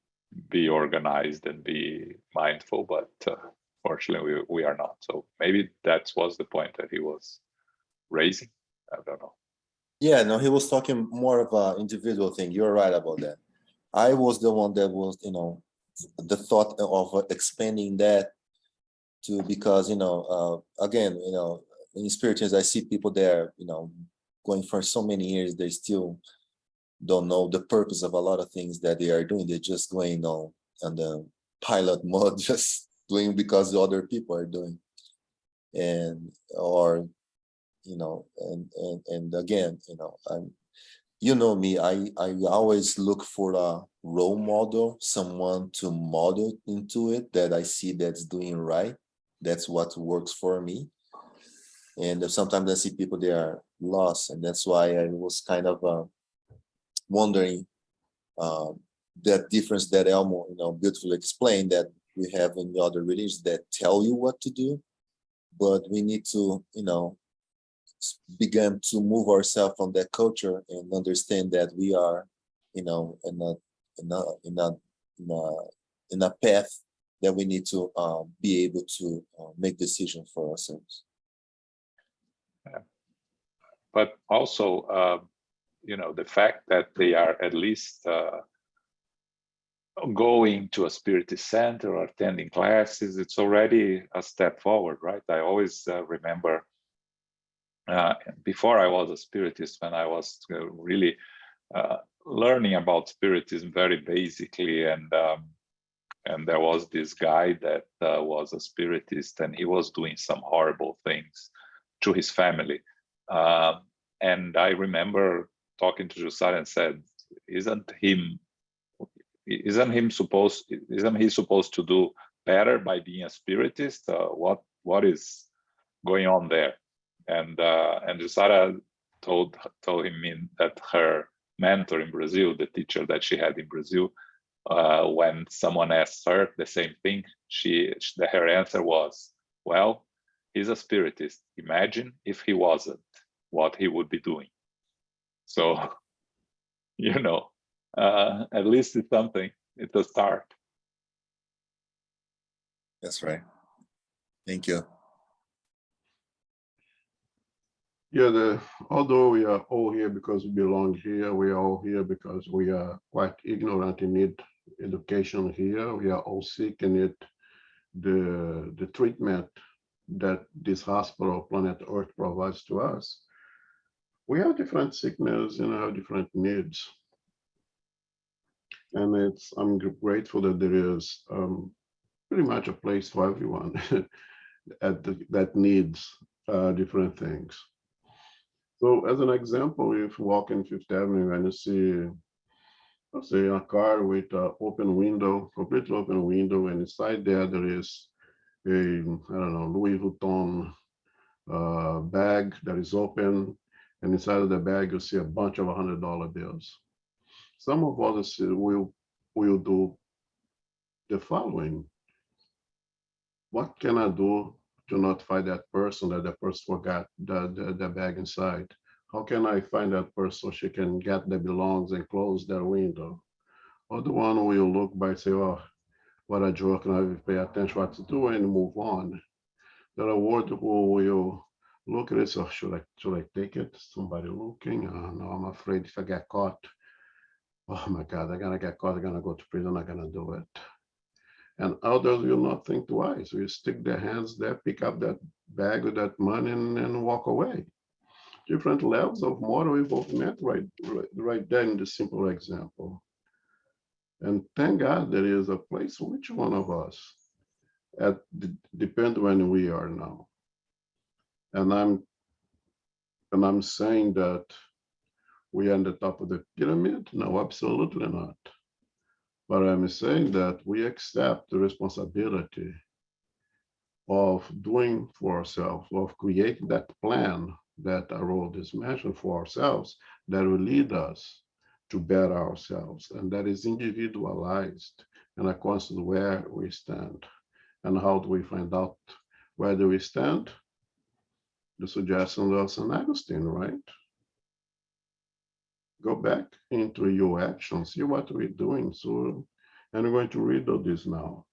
be organized and be mindful, but fortunately we are not. So maybe that was the point that he was raising. I don't know. Yeah, no, he was talking more of an individual thing. You're right about that. I was the one that was, you know, the thought of expanding that to, because, you know, again, you know, in Spiritism, I see people there, you know, going for so many years, they still don't know the purpose of a lot of things that they are doing. They're just going on the pilot mode, just doing because the other people are doing, and or you know, and again, you know, you know me, I always look for a role model, someone to model into it that I see that's doing right. That's what works for me. And sometimes I see people, they are lost, and that's why I was kind of wondering that difference that Elmo, you know, beautifully explained, that we have in the other religions that tell you what to do, but we need to, you know, begin to move ourselves from that culture and understand that we are, you know, in a path that we need to be able to make decisions for ourselves. Yeah. But also, you know, the fact that they are at least going to a spiritist center or attending classes, it's already a step forward, right? I always remember before I was a spiritist, when I was really learning about spiritism very basically, and there was this guy that was a spiritist, and he was doing some horrible things to his family. And I remember talking to Jussara and said, isn't he supposed to do better by being a spiritist? What is going on there? And Jussara told him that her mentor in Brazil, the teacher that she had in Brazil, when someone asked her the same thing, her answer was, well, he's a spiritist. Imagine if he wasn't, what he would be doing. So, you know, at least it's something. It's a start. That's right. Thank you. Yeah, although we are all here because we belong here, we are all here because we are quite ignorant and need education here. We are all sick and need the treatment that this hospital, planet Earth, provides to us. We have different sickness and have different needs. And I'm grateful that there is pretty much a place for everyone that needs different things. So as an example, if you walk in Fifth Avenue and you see, let's say, a car with an open window, completely open window, and inside there is a, I don't know, Louis Vuitton bag that is open, and inside of the bag you see a bunch of $100 bills. Some of us will do the following: what can I do to notify that person that the person forgot the bag inside? How can I find that person so she can get the belongings and close their window? Or the one will look by say, oh, what a jerk, and I will pay attention what to do and move on. There are words who will look at it, so should I take it? Somebody looking? Oh, no, I'm afraid if I get caught, oh my God, I'm gonna get caught, I'm gonna go to prison, I'm gonna do it. And others will not think twice. We stick their hands there, pick up that bag with that money and walk away. Different levels of moral involvement right there in the simple example. And thank God there is a place for each one of us, depend when we are now. And I'm saying that we are on the top of the pyramid? No, absolutely not. But I'm saying that we accept the responsibility of doing for ourselves, of creating that plan that a road is mentioned for ourselves that will lead us to better ourselves, and that is individualized and according to where we stand. And how do we find out where do we stand? The suggestion of St. Augustine, right? Go back into your actions, see what we're doing. So, and I'm going to read all this now.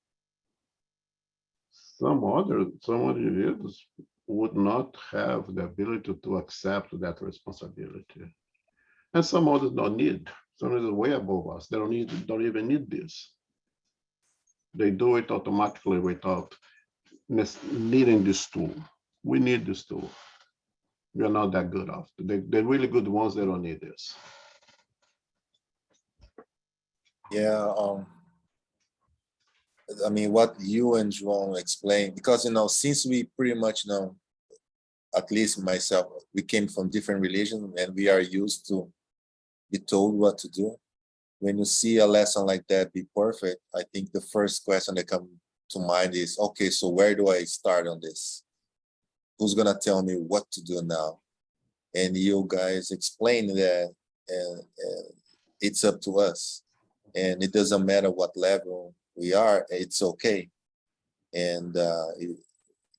Some individuals would not have the ability to accept that responsibility. And some others don't need. Some is way above us. They don't even need this. They do it automatically without needing this tool. We need this tool. We are not that good off. The really good ones, they don't need this. Yeah, I mean, what you and João explained, because, since we pretty much know, at least myself, we came from different religions and we are used to be told what to do. When you see a lesson like that be perfect, I think the first question that comes to mind is, okay, so where do I start on this? Who's gonna tell me what to do now? And you guys explain that, and it's up to us. And it doesn't matter what level we are, it's okay. And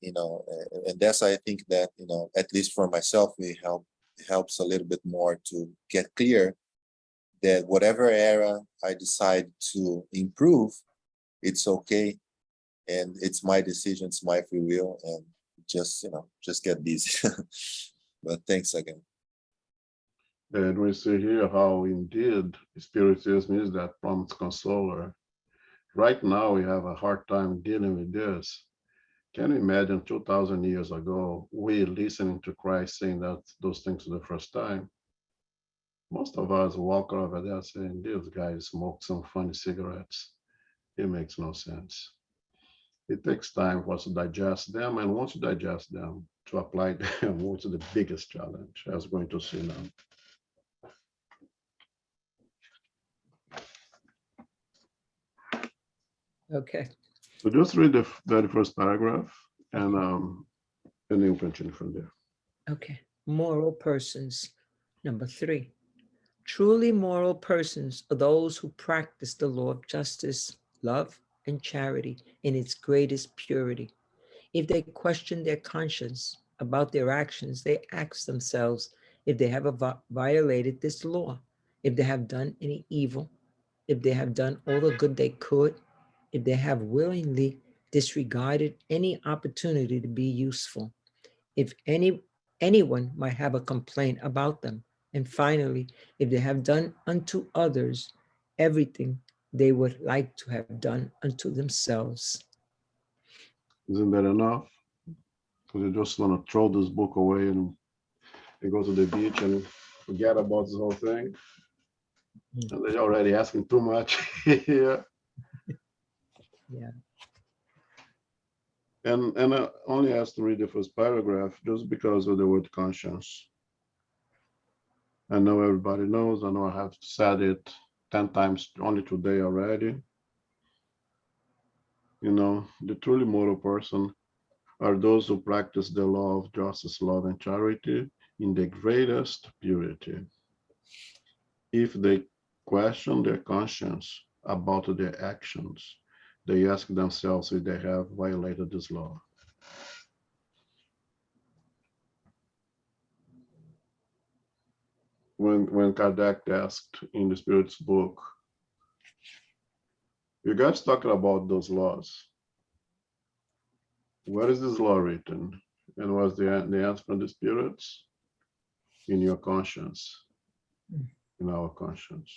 and that's, I think that, at least for myself, it helps a little bit more to get clear that whatever area I decide to improve, it's okay. And it's my decision, it's my free will, and just get busy. But thanks again. And we see here how indeed Spiritism is that promised consoler. Right now, we have a hard time dealing with this. Can you imagine 2,000 years ago, we listening to Christ saying those things for the first time? Most of us walk over there saying, this guy smoked some funny cigarettes. It makes no sense. It takes time for us to digest them, and once you digest them, to apply them, which is the biggest challenge, as we're going to see now. Okay. So just read the very first paragraph, and then you continue from there. Okay. Moral persons. Number 3. Truly moral persons are those who practice the law of justice, love, and charity in its greatest purity. If they question their conscience about their actions, they ask themselves if they have violated this law, if they have done any evil, if they have done all the good they could, if they have willingly disregarded any opportunity to be useful, if anyone might have a complaint about them, and finally, if they have done unto others everything they would like to have done unto themselves. Isn't that enough? Because you just want to throw this book away and go to the beach and forget about this whole thing. And they're already asking too much here. Yeah. And I only asked to read the first paragraph just because of the word conscience. I know everybody knows, I know I have said it 10 times only today already. The truly moral person are those who practice the law of justice, love, and charity in the greatest purity. If they question their conscience about their actions, they ask themselves if they have violated this law. When Kardec asked in the Spirit's book, you guys talking about those laws. Where is this law written? And was the answer from the spirits? In your conscience, in our conscience.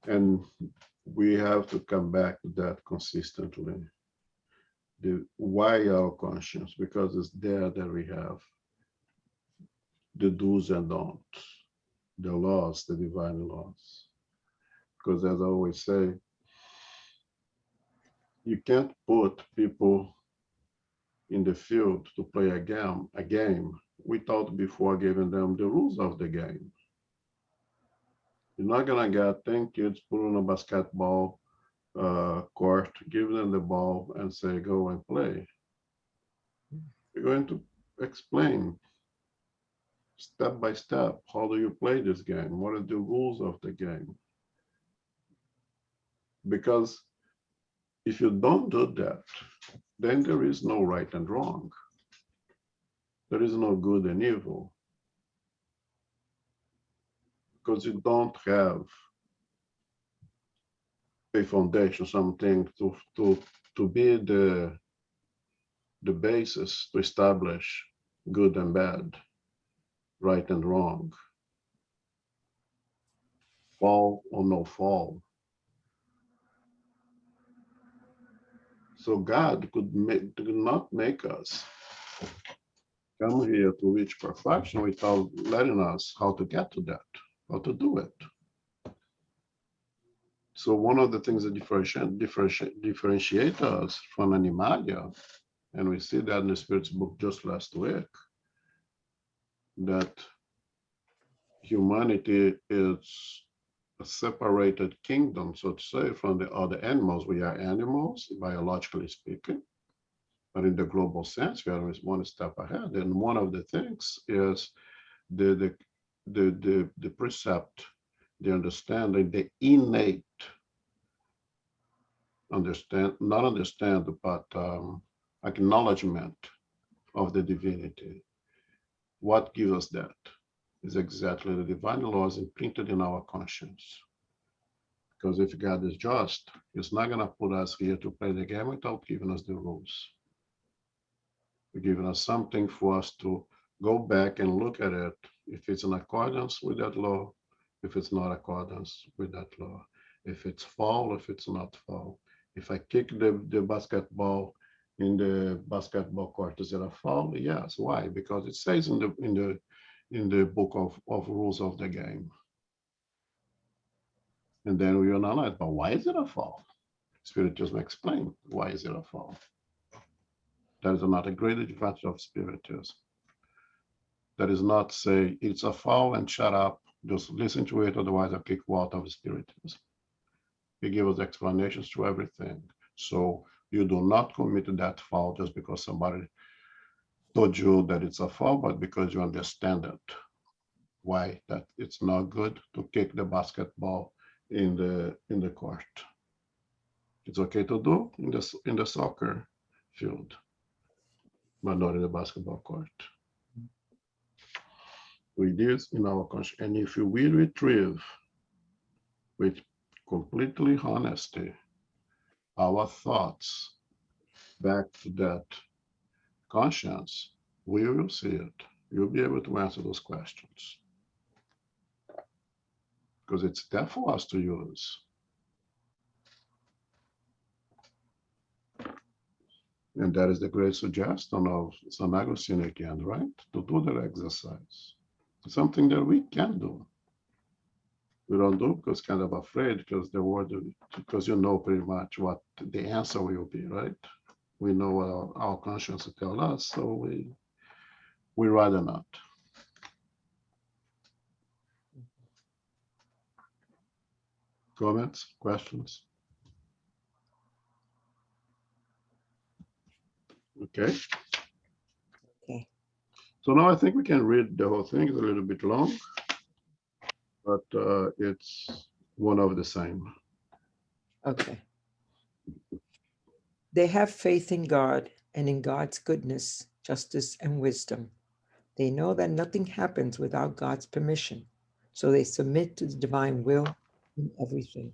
And we have to come back to that consistently. Why our conscience? Because it's there that we have the do's and don'ts, the laws, the divine laws. Because as I always say, you can't put people in the field to play a game without before giving them the rules of the game. You're not gonna get 10 kids put on a basketball court, give them the ball and say, go and play. We're going to explain step by step, how do you play this game? What are the rules of the game? Because if you don't do that, then there is no right and wrong. There is no good and evil. Because you don't have a foundation, something to be the basis to establish good and bad, right and wrong, fall or no fall. So God could not make us come here to reach perfection without letting us how to get to that, how to do it. So one of the things that differentiate us from Animalia, and we see that in the Spirit's book just last week, that humanity is a separated kingdom, so to say, from the other animals. We are animals, biologically speaking, but in the global sense, we are always one step ahead. And one of the things is the precept, the understanding, the innate not understand, but acknowledgement of the divinity. What gives us that is exactly the divine laws imprinted in our conscience. Because if God is just, He's not going to put us here to play the game without giving us the rules. He's giving us something for us to go back and look at it, if it's in accordance with that law, if it's not accordance with that law, if it's fall, if it's not fall. If I kick the basketball in the basketball court, is it a foul? Yes. Why? Because it says in the book of rules of the game. And then we analyze, but why is it a foul? Spiritism explain why is it a foul. That is not a great advantage of Spiritism. That is not say it's a foul and shut up, just listen to it, otherwise I'll kick you out of Spiritism. He gives us explanations to everything. So you do not commit that foul just because somebody told you that it's a foul, but because you understand it. Why that it's not good to kick the basketball in the court. It's okay to do in the soccer field, but not in the basketball court. We do in our conscience, and if we retrieve with completely honesty our thoughts back to that conscience, we will see it. You'll be able to answer those questions. Because it's there for us to use. And that is the great suggestion of St. Augustine again, right? To do that exercise. It's something that we can do. We don't do because kind of afraid because the word, because you know pretty much what the answer will be, right? We know what our conscience will tell us, so we rather not. Comments, questions? Okay. Okay. So now I think we can read the whole thing. It's a little bit long, but it's one of the same. Okay. They have faith in God and in God's goodness, justice, and wisdom. They know that nothing happens without God's permission, so they submit to the divine will in everything.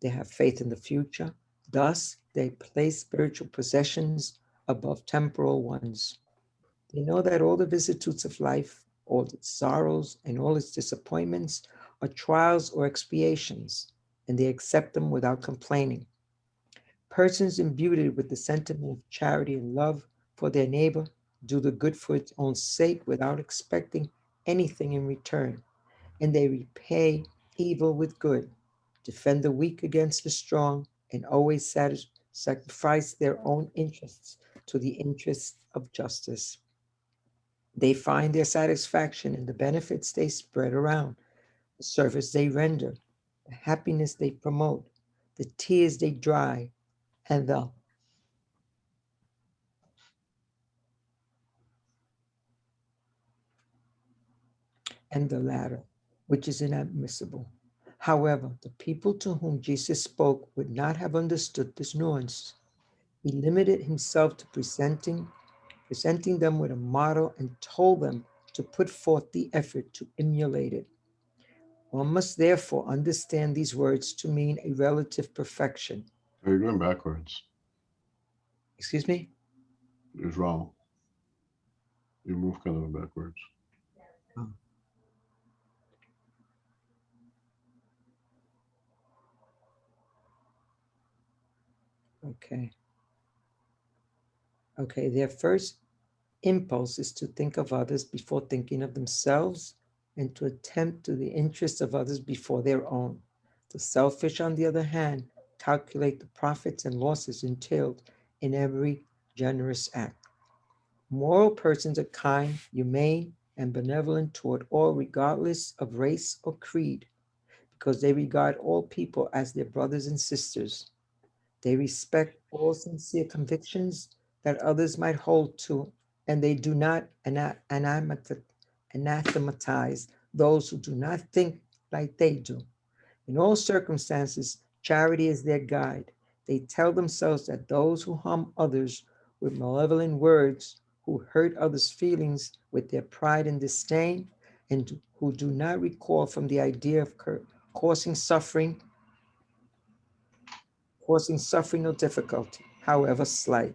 They have faith in the future, thus, they place spiritual possessions above temporal ones. They know that all the vicissitudes of life, all its sorrows, and all its disappointments are trials or expiations, and they accept them without complaining. Persons imbued with the sentiment of charity and love for their neighbor do the good for its own sake without expecting anything in return, and they repay evil with good, defend the weak against the strong, and always sacrifice their own interests to the interests of justice. They find their satisfaction in the benefits they spread around, the service they render, the happiness they promote, the tears they dry, and the and the latter, which is inadmissible. However, the people to whom Jesus spoke would not have understood this nuance. He limited himself to presenting them with a model and told them to put forth the effort to emulate it. One must therefore understand these words to mean a relative perfection. You're going backwards. Excuse me? It's wrong. You move kind of backwards. Oh. Okay. Okay, their first impulse is to think of others before thinking of themselves and to attempt to the interests of others before their own. The selfish, on the other hand, calculate the profits and losses entailed in every generous act. Moral persons are kind, humane, and benevolent toward all, regardless of race or creed, because they regard all people as their brothers and sisters. They respect all sincere convictions that others might hold to, and they do not anathematize those who do not think like they do. In all circumstances, charity is their guide. They tell themselves that those who harm others with malevolent words, who hurt others' feelings with their pride and disdain, and who do not recoil from the idea of causing suffering or difficulty, however slight,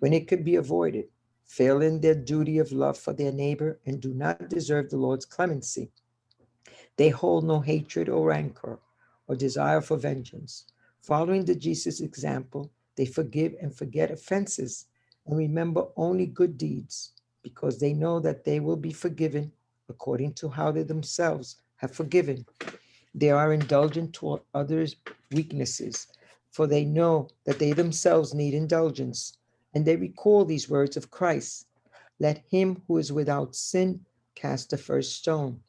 when it could be avoided, fail in their duty of love for their neighbor, and do not deserve the Lord's clemency. They hold no hatred or rancor or desire for vengeance. Following the Jesus example, they forgive and forget offenses and remember only good deeds because they know that they will be forgiven according to how they themselves have forgiven. They are indulgent toward others' weaknesses, for they know that they themselves need indulgence, and they recall these words of Christ: "Let him who is without sin cast the first stone."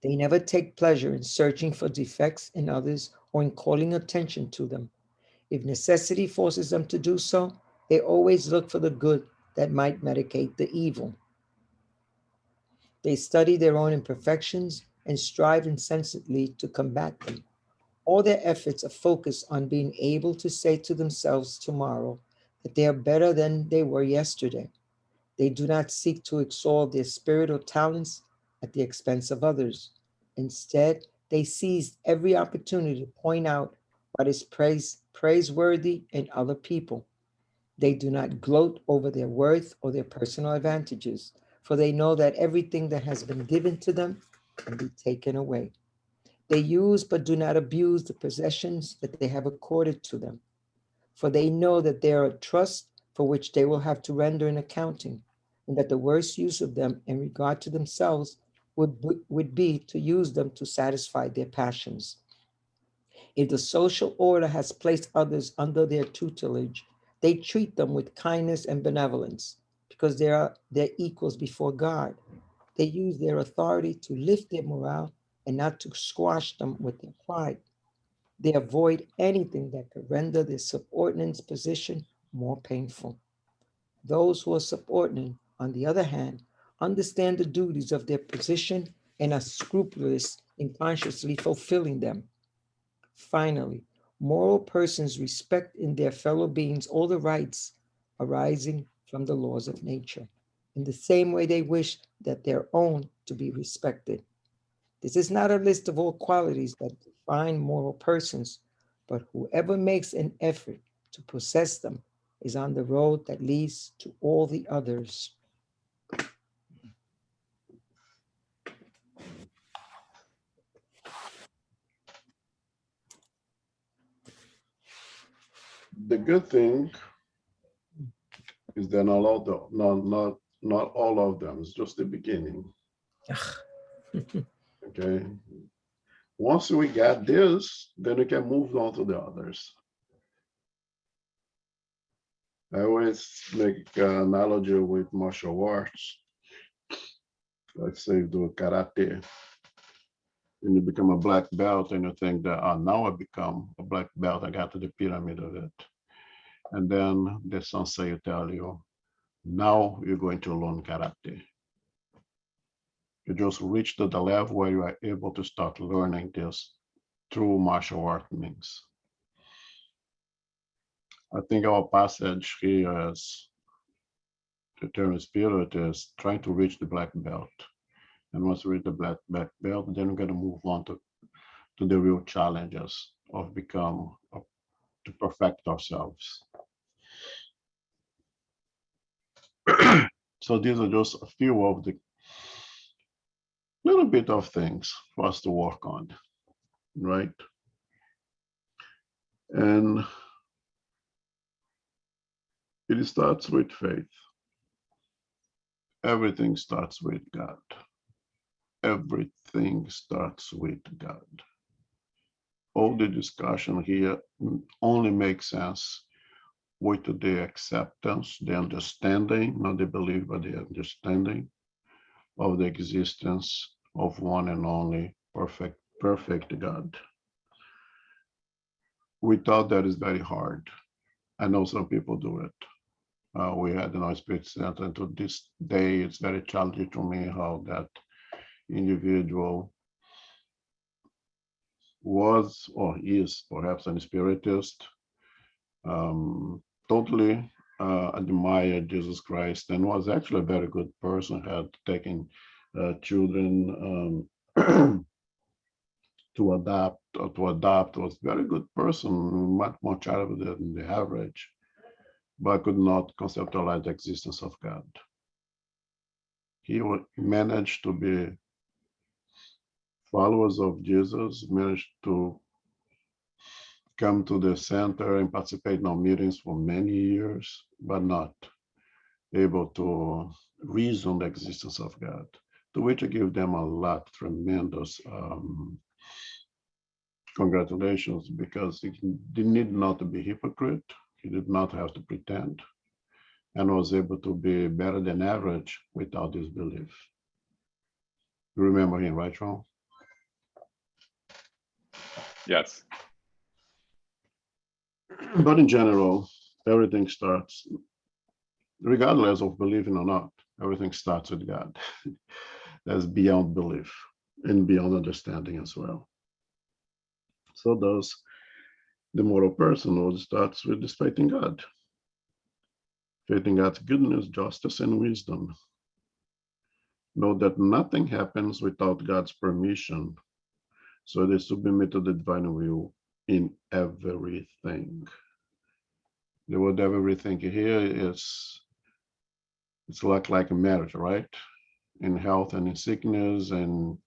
They never take pleasure in searching for defects in others or in calling attention to them. If necessity forces them to do so, they always look for the good that might mitigate the evil. They study their own imperfections and strive incessantly to combat them. All their efforts are focused on being able to say to themselves tomorrow that they are better than they were yesterday. They do not seek to exalt their spirit or talents at the expense of others. Instead, they seize every opportunity to point out what is praiseworthy in other people. They do not gloat over their worth or their personal advantages, for they know that everything that has been given to them can be taken away. They use but do not abuse the possessions that they have accorded to them, for they know that they are a trust for which they will have to render an accounting, and that the worst use of them in regard to themselves would be to use them to satisfy their passions. If the social order has placed others under their tutelage, they treat them with kindness and benevolence because they are their equals before God. They use their authority to lift their morale and not to squash them with their pride. They avoid anything that could render their subordinate's position more painful. Those who are subordinate, on the other hand, understand the duties of their position and are scrupulous in consciously fulfilling them. Finally, moral persons respect in their fellow beings all the rights arising from the laws of nature, in the same way they wish that their own to be respected. This is not a list of all qualities that define moral persons, but whoever makes an effort to possess them is on the road that leads to all the others. The good thing is that not all of them. It's just the beginning. Okay. Once we get this, then we can move on to the others. I always make an analogy with martial arts. Let's say you do karate, and you become a black belt, and you think that, oh, now I become a black belt, I got to the pyramid of it. And then the sensei tell you, now you're going to learn karate. You just reach to the level where you are able to start learning this through martial art means. I think our passage here is the term spirit is trying to reach the black belt. And once we reach the black belt, then we're going to move on to the real challenges of to perfect ourselves. So these are just a few of the little bit of things for us to work on, right? And it starts with faith. Everything starts with God. Everything starts with God. All the discussion here only makes sense with the acceptance, the understanding, not the belief, but the understanding of the existence of one and only perfect God. Without that, is very hard. I know some people do it. We had an Spirit Center, and to this day, it's very challenging to me how that individual was or is perhaps a spiritist, totally admired Jesus Christ and was actually a very good person, had taken children to adopt, was a very good person, much more charitable than the average, but could not conceptualize the existence of God. He managed to be followers of Jesus, managed to come to the center and participate in our meetings for many years, but not able to reason the existence of God, to which I give them a lot, tremendous congratulations, because he need not to be hypocrite. He did not have to pretend, and was able to be better than average without this belief. You remember him, right, Ron? Yes. But in general, everything starts, regardless of believing or not, everything starts with God. That's beyond belief and beyond understanding as well. So does the moral person, who starts with this faith in God. Faith in God's goodness, justice, and wisdom. Know that nothing happens without God's permission. So they submit to the divine will in everything. The word everything here is, it's like a marriage, right? In health and in sickness and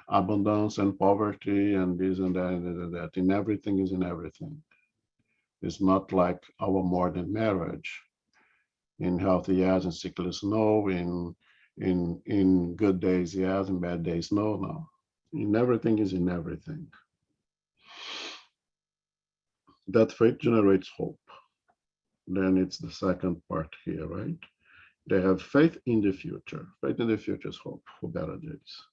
abundance and poverty and this and that and that. In everything is in everything. It's not like our modern marriage. In health, yes, in sickness, no. In good days, yes. In bad days, no. No. In everything is in everything. That faith generates hope. Then it's the second part here, right? They have faith in the future. Faith in the future is hope for better days.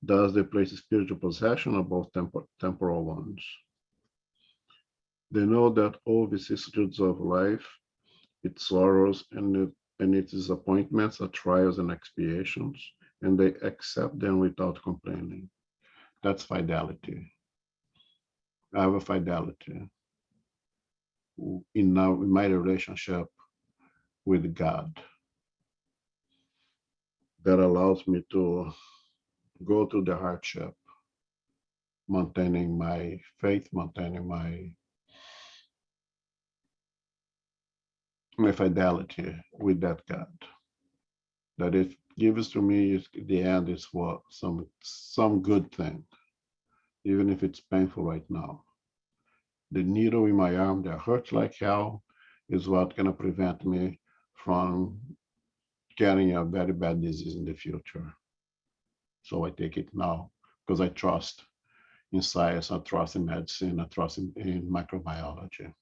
Thus, they place spiritual possession above temporal ones. They know that all vicissitudes of life, its sorrows and its disappointments are trials and expiations, and they accept them without complaining. That's fidelity. I have a fidelity in my relationship with God that allows me to go through the hardship, maintaining my faith, maintaining my fidelity with that God. That it gives to me, the end is for some good thing, even if it's painful right now. The needle in my arm that hurts like hell is what's gonna prevent me from getting a very bad disease in the future. So I take it now because I trust in science, I trust in medicine, I trust in microbiology.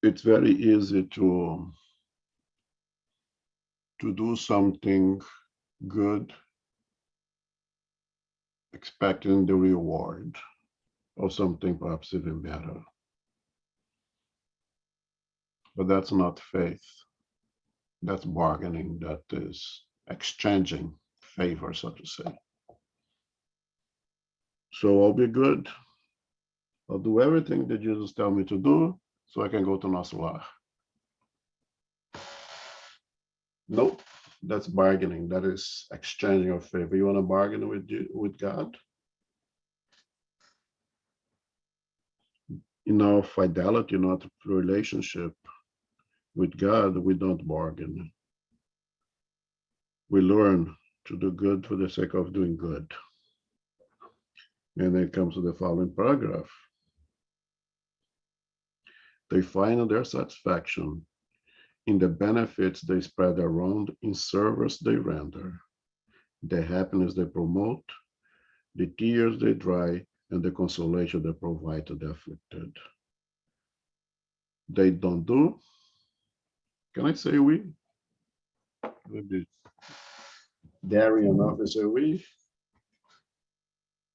It's very easy to to do something good, expecting the reward or something perhaps even better. But that's not faith. That's bargaining. That is exchanging favor, so to say. So I'll be good. I'll do everything that Jesus tell me to do so I can go to Nasulah. Nope, that's bargaining. That is exchanging of favor. You want to bargain with God? In our fidelity, in our relationship with God, we don't bargain. We learn to do good for the sake of doing good. And then it comes to the following paragraph. They find their satisfaction in the benefits they spread around, in service they render, the happiness they promote, the tears they dry, and the consolation they provide to the afflicted. They don't do. Can I say we? Maybe daring enough to say we?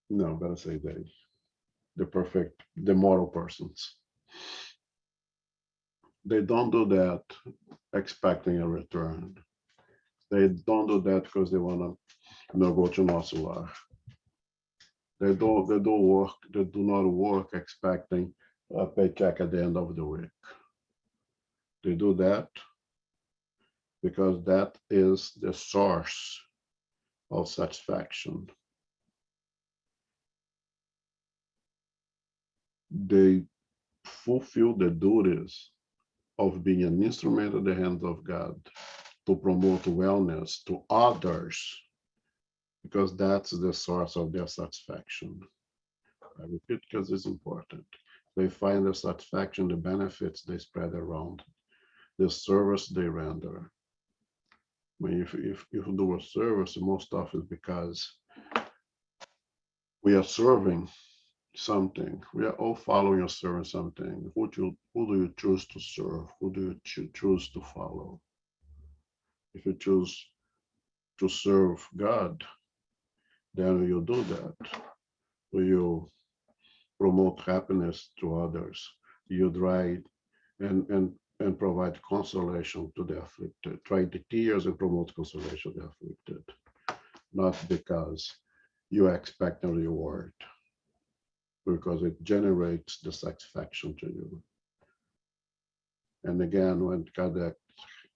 No, better say they. The perfect, the moral persons. They don't do that expecting a return. They don't do that because they want to go to Nasulah. They do not work expecting a paycheck at the end of the week. They do that because that is the source of satisfaction. They fulfill the duties of being an instrument in the hands of God to promote wellness to others, because that's the source of their satisfaction. I repeat because it's important. They find their satisfaction, the benefits they spread around, the service they render. I mean, if you do a service, most often because we are serving something. We are all following or serving something. Who do you choose to serve? Who do you choose to follow? If you choose to serve God, then you do that. You promote happiness to others. You dry and provide consolation to the afflicted. Dry the tears and promote consolation to the afflicted. Not because you expect a reward, because it generates the satisfaction to you. And again, when God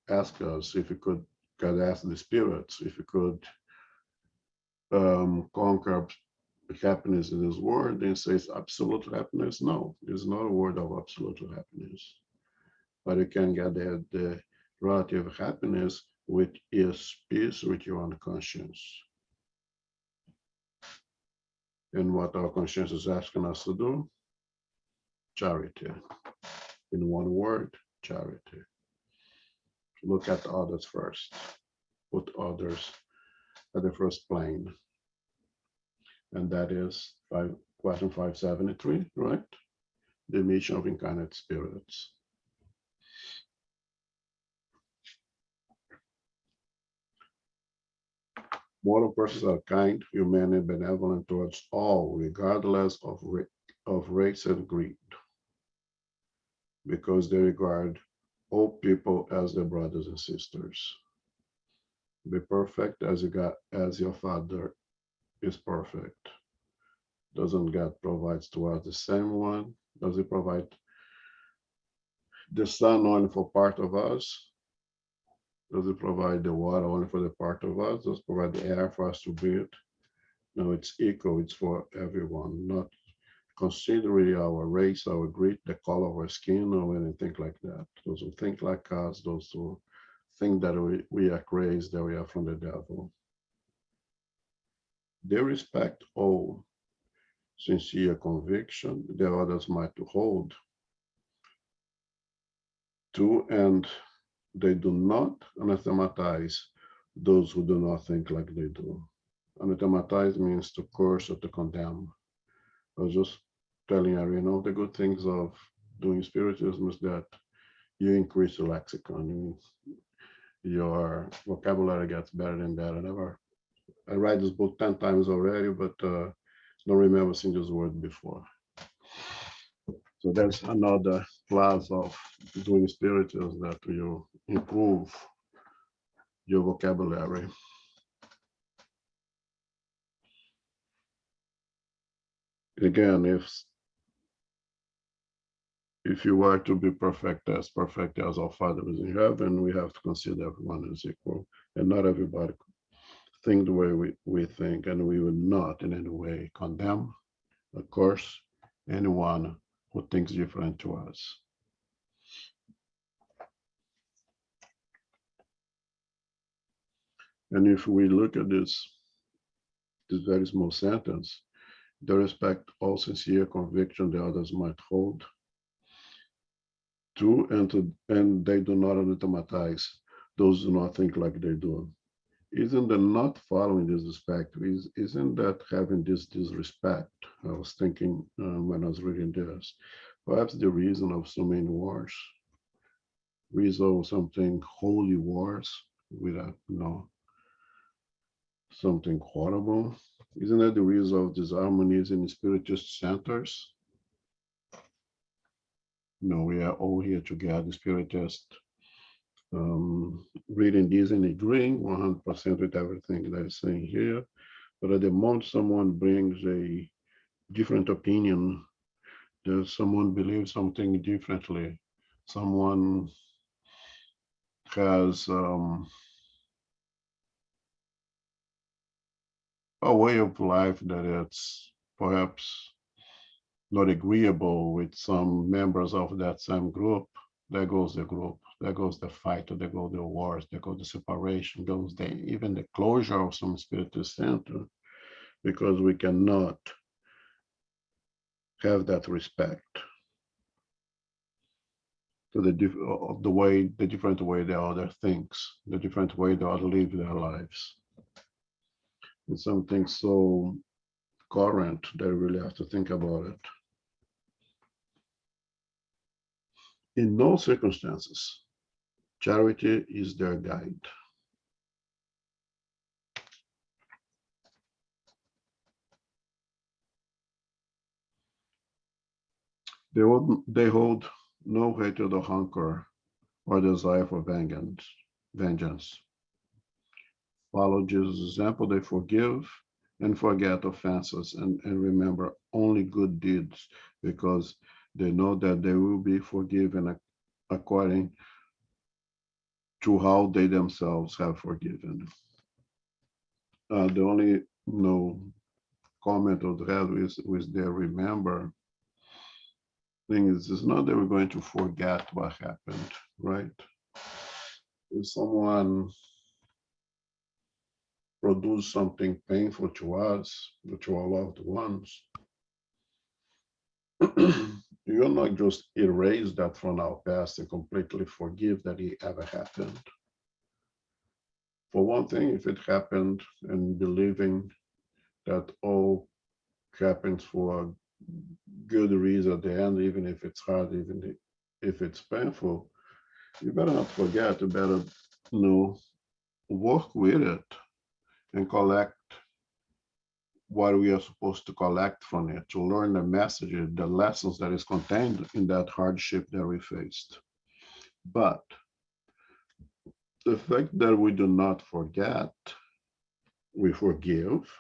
asked us if we could, God asked the spirits if we could conquer happiness in His word, and says absolute happiness. No, there's not a word of absolute happiness, but you can get the relative happiness, which is peace with your own conscience. And what our conscience is asking us to do? Charity. In one word, charity. Look at others first. Put others at the first plane. And that is question 573, right? The mission of incarnate spirits. Moral persons are kind, humane, and benevolent towards all, regardless of race and creed, because they regard all people as their brothers and sisters. Be perfect as your Father is perfect. Doesn't God provide to us the same one? Does He provide the sun only for part of us? Does He provide the water only for the part of us? Does He provide the air for us to breathe? No, it's equal. It's for everyone, not considering our race, our creed, the color of our skin, or anything like that. Those who think like us, those who think that we are crazy, that we are from the devil. They respect all sincere conviction that others might hold to, and they do not anathematize those who do not think like they do. Anathematize means to curse or to condemn. I was just telling Ariana, the good things of doing Spiritism is that you increase the lexicon. your vocabulary gets better and better. I read this book 10 times already, but don't remember seeing this word before. So that's another class of doing spirituals that you improve your vocabulary. Again, if you are to be perfect as our Father is in heaven, we have to consider everyone as equal, and not everybody think the way we think, and we will not in any way condemn, of course, anyone who thinks different to us. And if we look at this very small sentence, the respect all sincere conviction the others might hold to, and they do not automatize those who do not think like they do. Isn't that not following this respect? Isn't that having this disrespect? I was thinking when I was reading this, perhaps the reason of so many wars, reason of something holy wars without something horrible. Isn't that the reason of disharmonies in spiritist centers? We are all here together, spiritist, reading this and agreeing 100% with everything that is saying here. But at the moment someone brings a different opinion, there's someone believes something differently, someone has a way of life that it's perhaps not agreeable with some members of that same group, there goes the group, there goes the fight, there go the wars, there goes the separation, goes even the closure of some spiritist center, because we cannot have that respect to the different way the other thinks, the different way the other live their lives. It's something so current that we really have to think about it. In no circumstances, charity is their guide. They hold no hatred or hunger or desire for vengeance. Follow Jesus' example, they forgive and forget offenses and remember only good deeds, because they know that they will be forgiven according to how they themselves have forgiven. The only comment of that is they remember thing is, it's not that we're going to forget what happened, right? If someone produce something painful to us, to our loved ones, you're not just erase that from our past and completely forgive that it ever happened. For one thing, if it happened, and believing that all happens for a good reason at the end, even if it's hard, even if it's painful, you better not forget, you better work with it and collect what we are supposed to collect from it, to learn the messages, the lessons that is contained in that hardship that we faced. But the fact that we do not forget, we forgive,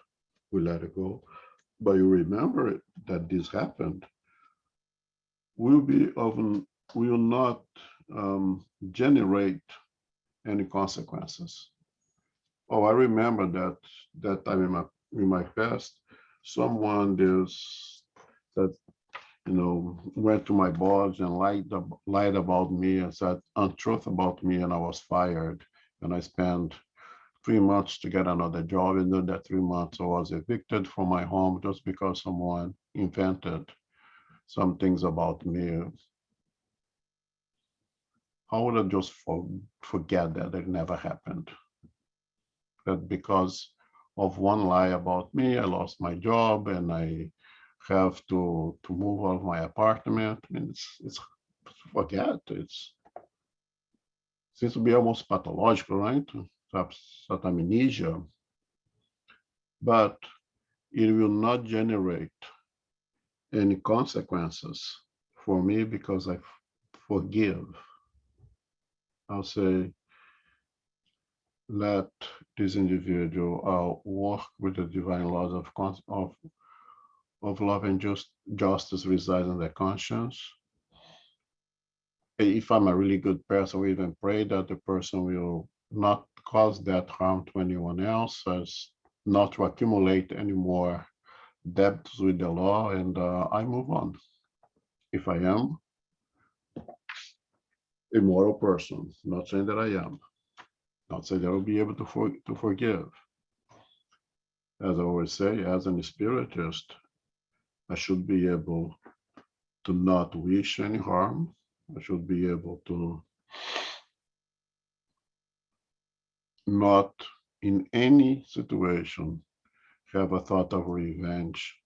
we let it go, but you remember that this happened, will not generate any consequences. Oh, I remember that time in my past, someone that went to my boss and lied about me and said untruth about me, and I was fired, and I spent 3 months to get another job, and in that 3 months I was evicted from my home just because someone invented some things about me. How would I just forget that it never happened? That because of one lie about me, I lost my job and I have to move out of my apartment. I mean, it's forget. It's seems to be almost pathological, right? To have such amnesia, but it will not generate any consequences for me because I forgive. I'll say, let this individual work with the divine laws of love and justice reside in their conscience. If I'm a really good person, we even pray that the person will not cause that harm to anyone else, as not to accumulate any more debts with the law, and I move on. If I am a moral person, not saying that I am, not saying that I'll be able to forgive. As I always say, as an spiritist, I should be able to not wish any harm. I should be able to not in any situation have a thought of revenge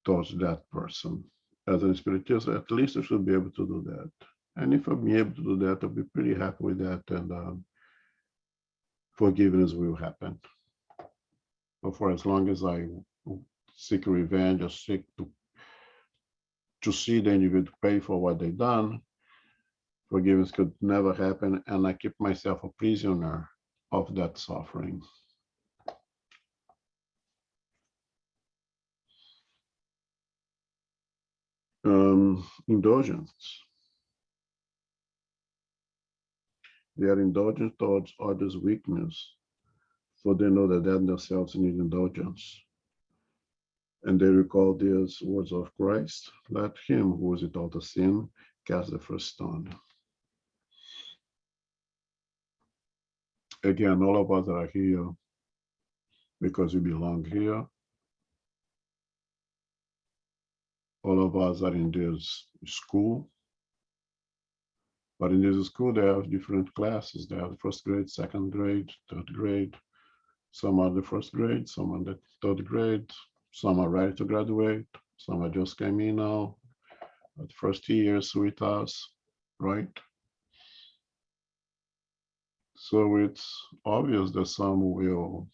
towards that person. As an spiritist, at least I should be able to do that. And if I'm able to do that, I'll be pretty happy with that, and forgiveness will happen. But for as long as I seek revenge or seek to see the individual pay for what they've done, forgiveness could never happen, and I keep myself a prisoner of that suffering. Indulgence. They are indulgent towards others' weakness, for they know that they themselves need indulgence. And they recall these words of Christ, let him who is without a sin cast the first stone. Again, all of us are here because we belong here. All of us are in this school. But in this school, they have different classes. They have first grade, second grade, third grade. Some are the first grade, some are the third grade, some are ready to graduate, some are just came in now, at first years with us, right? So it's obvious that some will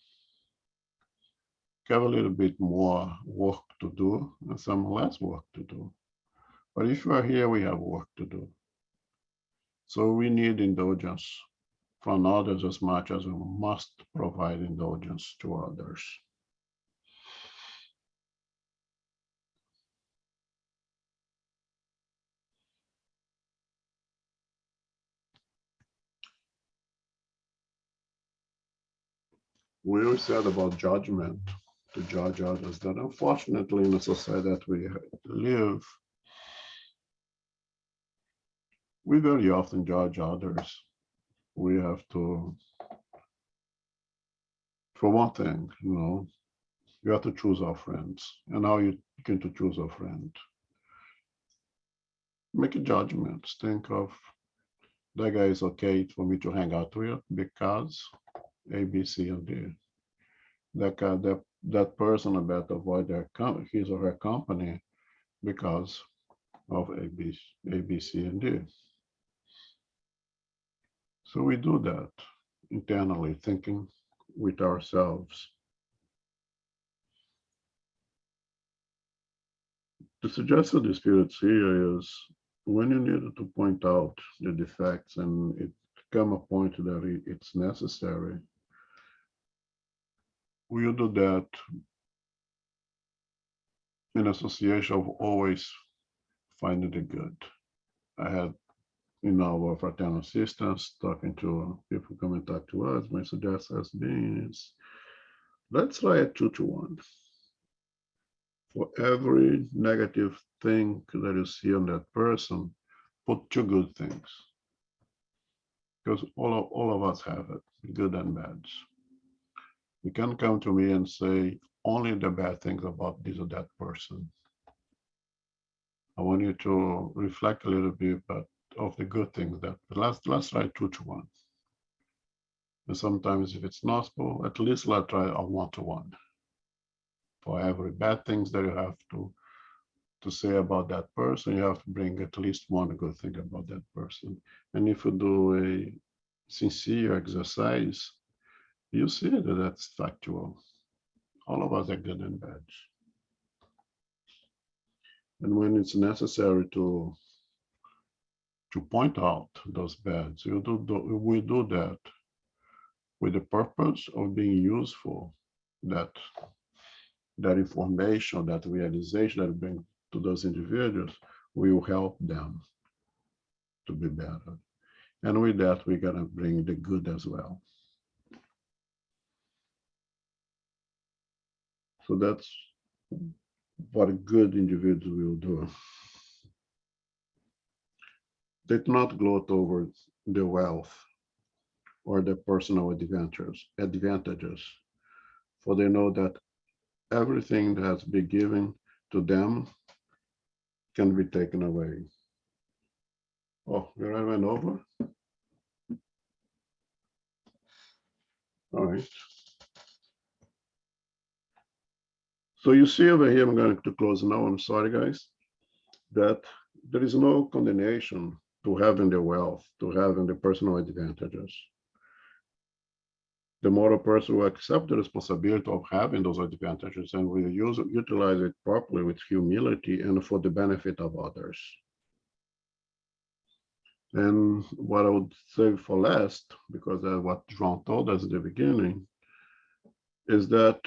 have a little bit more work to do and some less work to do. But if we are here, we have work to do. So we need indulgence from others as much as we must provide indulgence to others. We always said about judgment, to judge others, that unfortunately in the society that we live, we very often judge others. We have to, for one thing, you have to choose our friends. And how you begin to choose a friend? Make a judgment. Think of, that guy is okay for me to hang out with because A, B, C, and D. That person I better avoid his or her company because of A, B, C, and D. So we do that internally, thinking with ourselves. The suggestion of the spirits here is when you need to point out the defects and it come a point that it's necessary, we do that in association of always finding the good. I had our fraternal assistants talking to people coming talk to us. My suggestion has been is let's try a 2-to-1. For every negative thing that you see on that person, put 2 good things. Because all of us have it, good and bad. You can't come to me and say only the bad things about this or that person. I want you to reflect a little bit of the good things that let's try 2-to-1. And sometimes if it's not possible, at least let's try a 1-to-1. For every bad things that you have to say about that person, you have to bring at least one good thing about that person. And if you do sincere exercise, you see that that's factual. All of us are good and bad. And when it's necessary to point out those bads, we do that with the purpose of being useful, that information, that realization that bring to those individuals will help them to be better. And with that, we're gonna bring the good as well. So that's what a good individual will do. They do not gloat over the wealth or the personal advantages, for they know that everything that has been given to them can be taken away. Oh, we went over? All right. So you see over here, I'm going to close now. I'm sorry, guys, that there is no condemnation to having the wealth, to having the personal advantages. The moral person will accept the responsibility of having those advantages and will utilize it properly with humility and for the benefit of others. And what I would say for last, because that's what João told us at the beginning, is that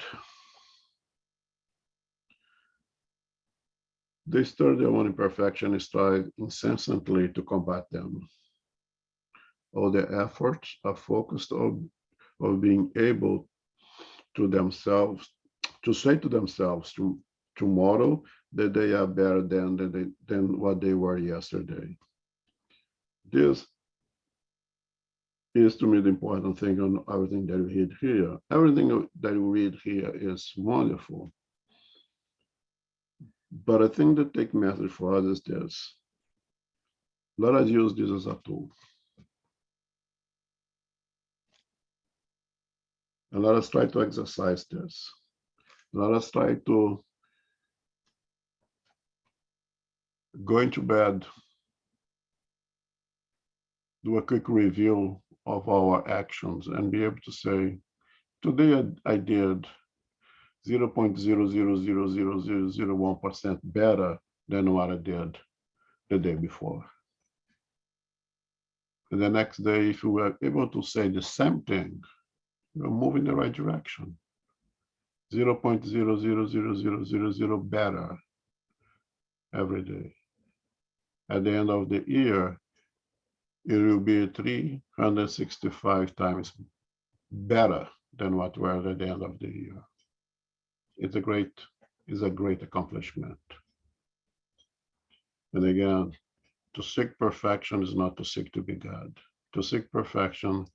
they stir their own imperfection and strive incessantly to combat them. All their efforts are focused on being able to themselves, to say to themselves tomorrow that they are better than what they were yesterday. This is to me the important thing on everything that we read here. Everything that we read here is wonderful. But I think the take message for us is this. Let us use this as a tool. And let us try to exercise this. Let us try to go into bed, do a quick review of our actions and be able to say, today I did 0.0000001% better than what I did the day before. And the next day, if you were able to say the same thing, you're moving in the right direction. 0.00000 better every day. At the end of the year, it will be 365 times better than what we were at the end of the year. It's a great accomplishment. And again, to seek perfection is not to seek to be God. To seek perfection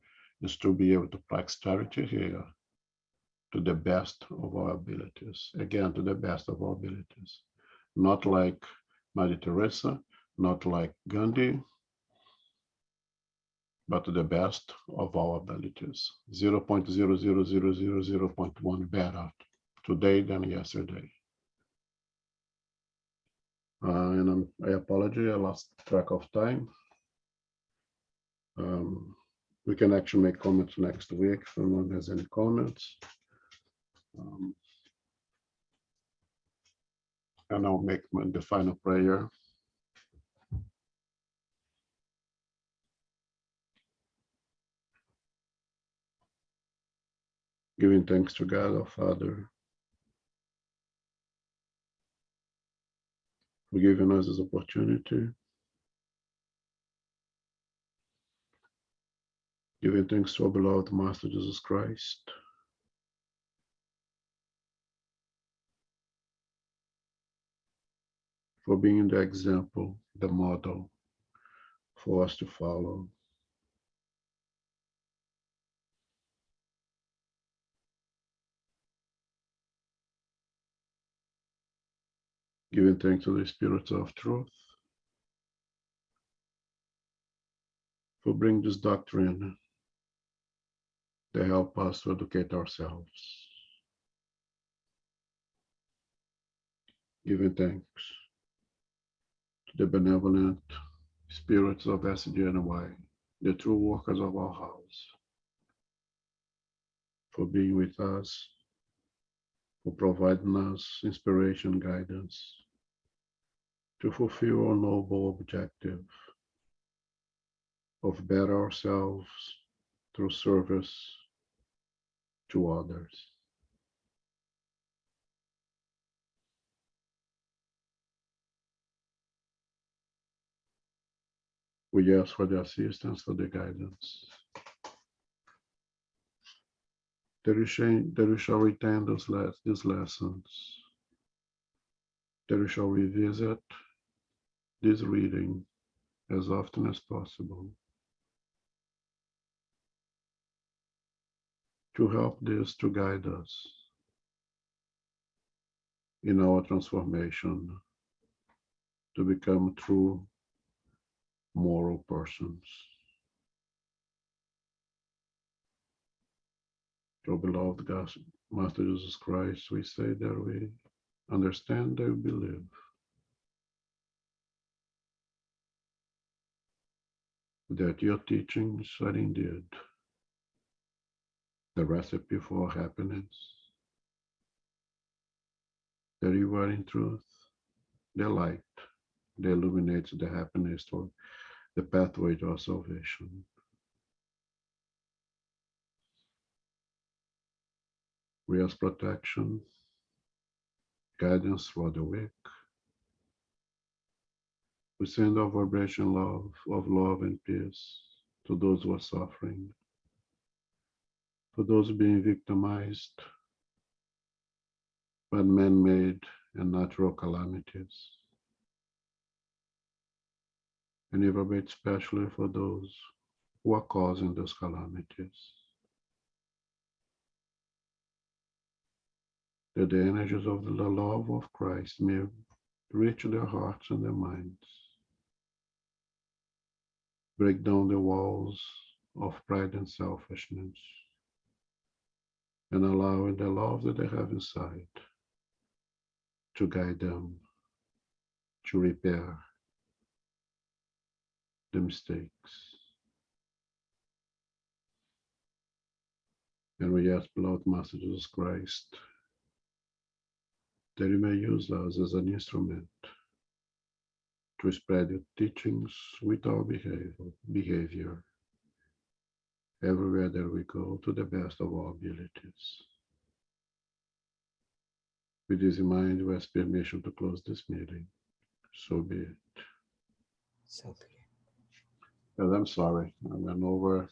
is to be able to practice charity here to the best of our abilities. Again, to the best of our abilities. Not like Mother Teresa, not like Gandhi, but to the best of our abilities. 0.00000.1 better today than yesterday. And I apologize, I lost track of time. We can actually make comments next week if anyone has any comments. And I'll make the final prayer. Giving thanks to God our Father for giving us this opportunity. Giving thanks to our beloved Master Jesus Christ. For being the example, the model for us to follow. Giving thanks to the Spirit of Truth for bringing this doctrine to help us to educate ourselves. Giving thanks to the benevolent spirits of SG and Y the true workers of our house, for being with us, for providing us inspiration, guidance to fulfill our noble objective of better ourselves through service to others. We ask for the assistance, for the guidance, that we shall retain these lessons, that we shall revisit this reading as often as possible, to help this to guide us in our transformation to become true moral persons. So, beloved God, Master Jesus Christ, we say that we understand, that we believe that your teachings are indeed the recipe for happiness, that you are in truth the light that illuminates the happiness toward the pathway to our salvation. We ask protection, guidance for the weak. We send our vibration of love and peace to those who are suffering, for those being victimized by man-made and natural calamities. And we vibrate especially for those who are causing those calamities, that the energies of the love of Christ may reach their hearts and their minds, break down the walls of pride and selfishness, and allow the love that they have inside to guide them to repair the mistakes. And we ask, beloved Master Jesus Christ, that you may use us as an instrument to spread your teachings with our behavior everywhere that we go, to the best of our abilities. With this in mind, we ask permission to close this meeting. So be it. So be it. Yes, I'm sorry, I went over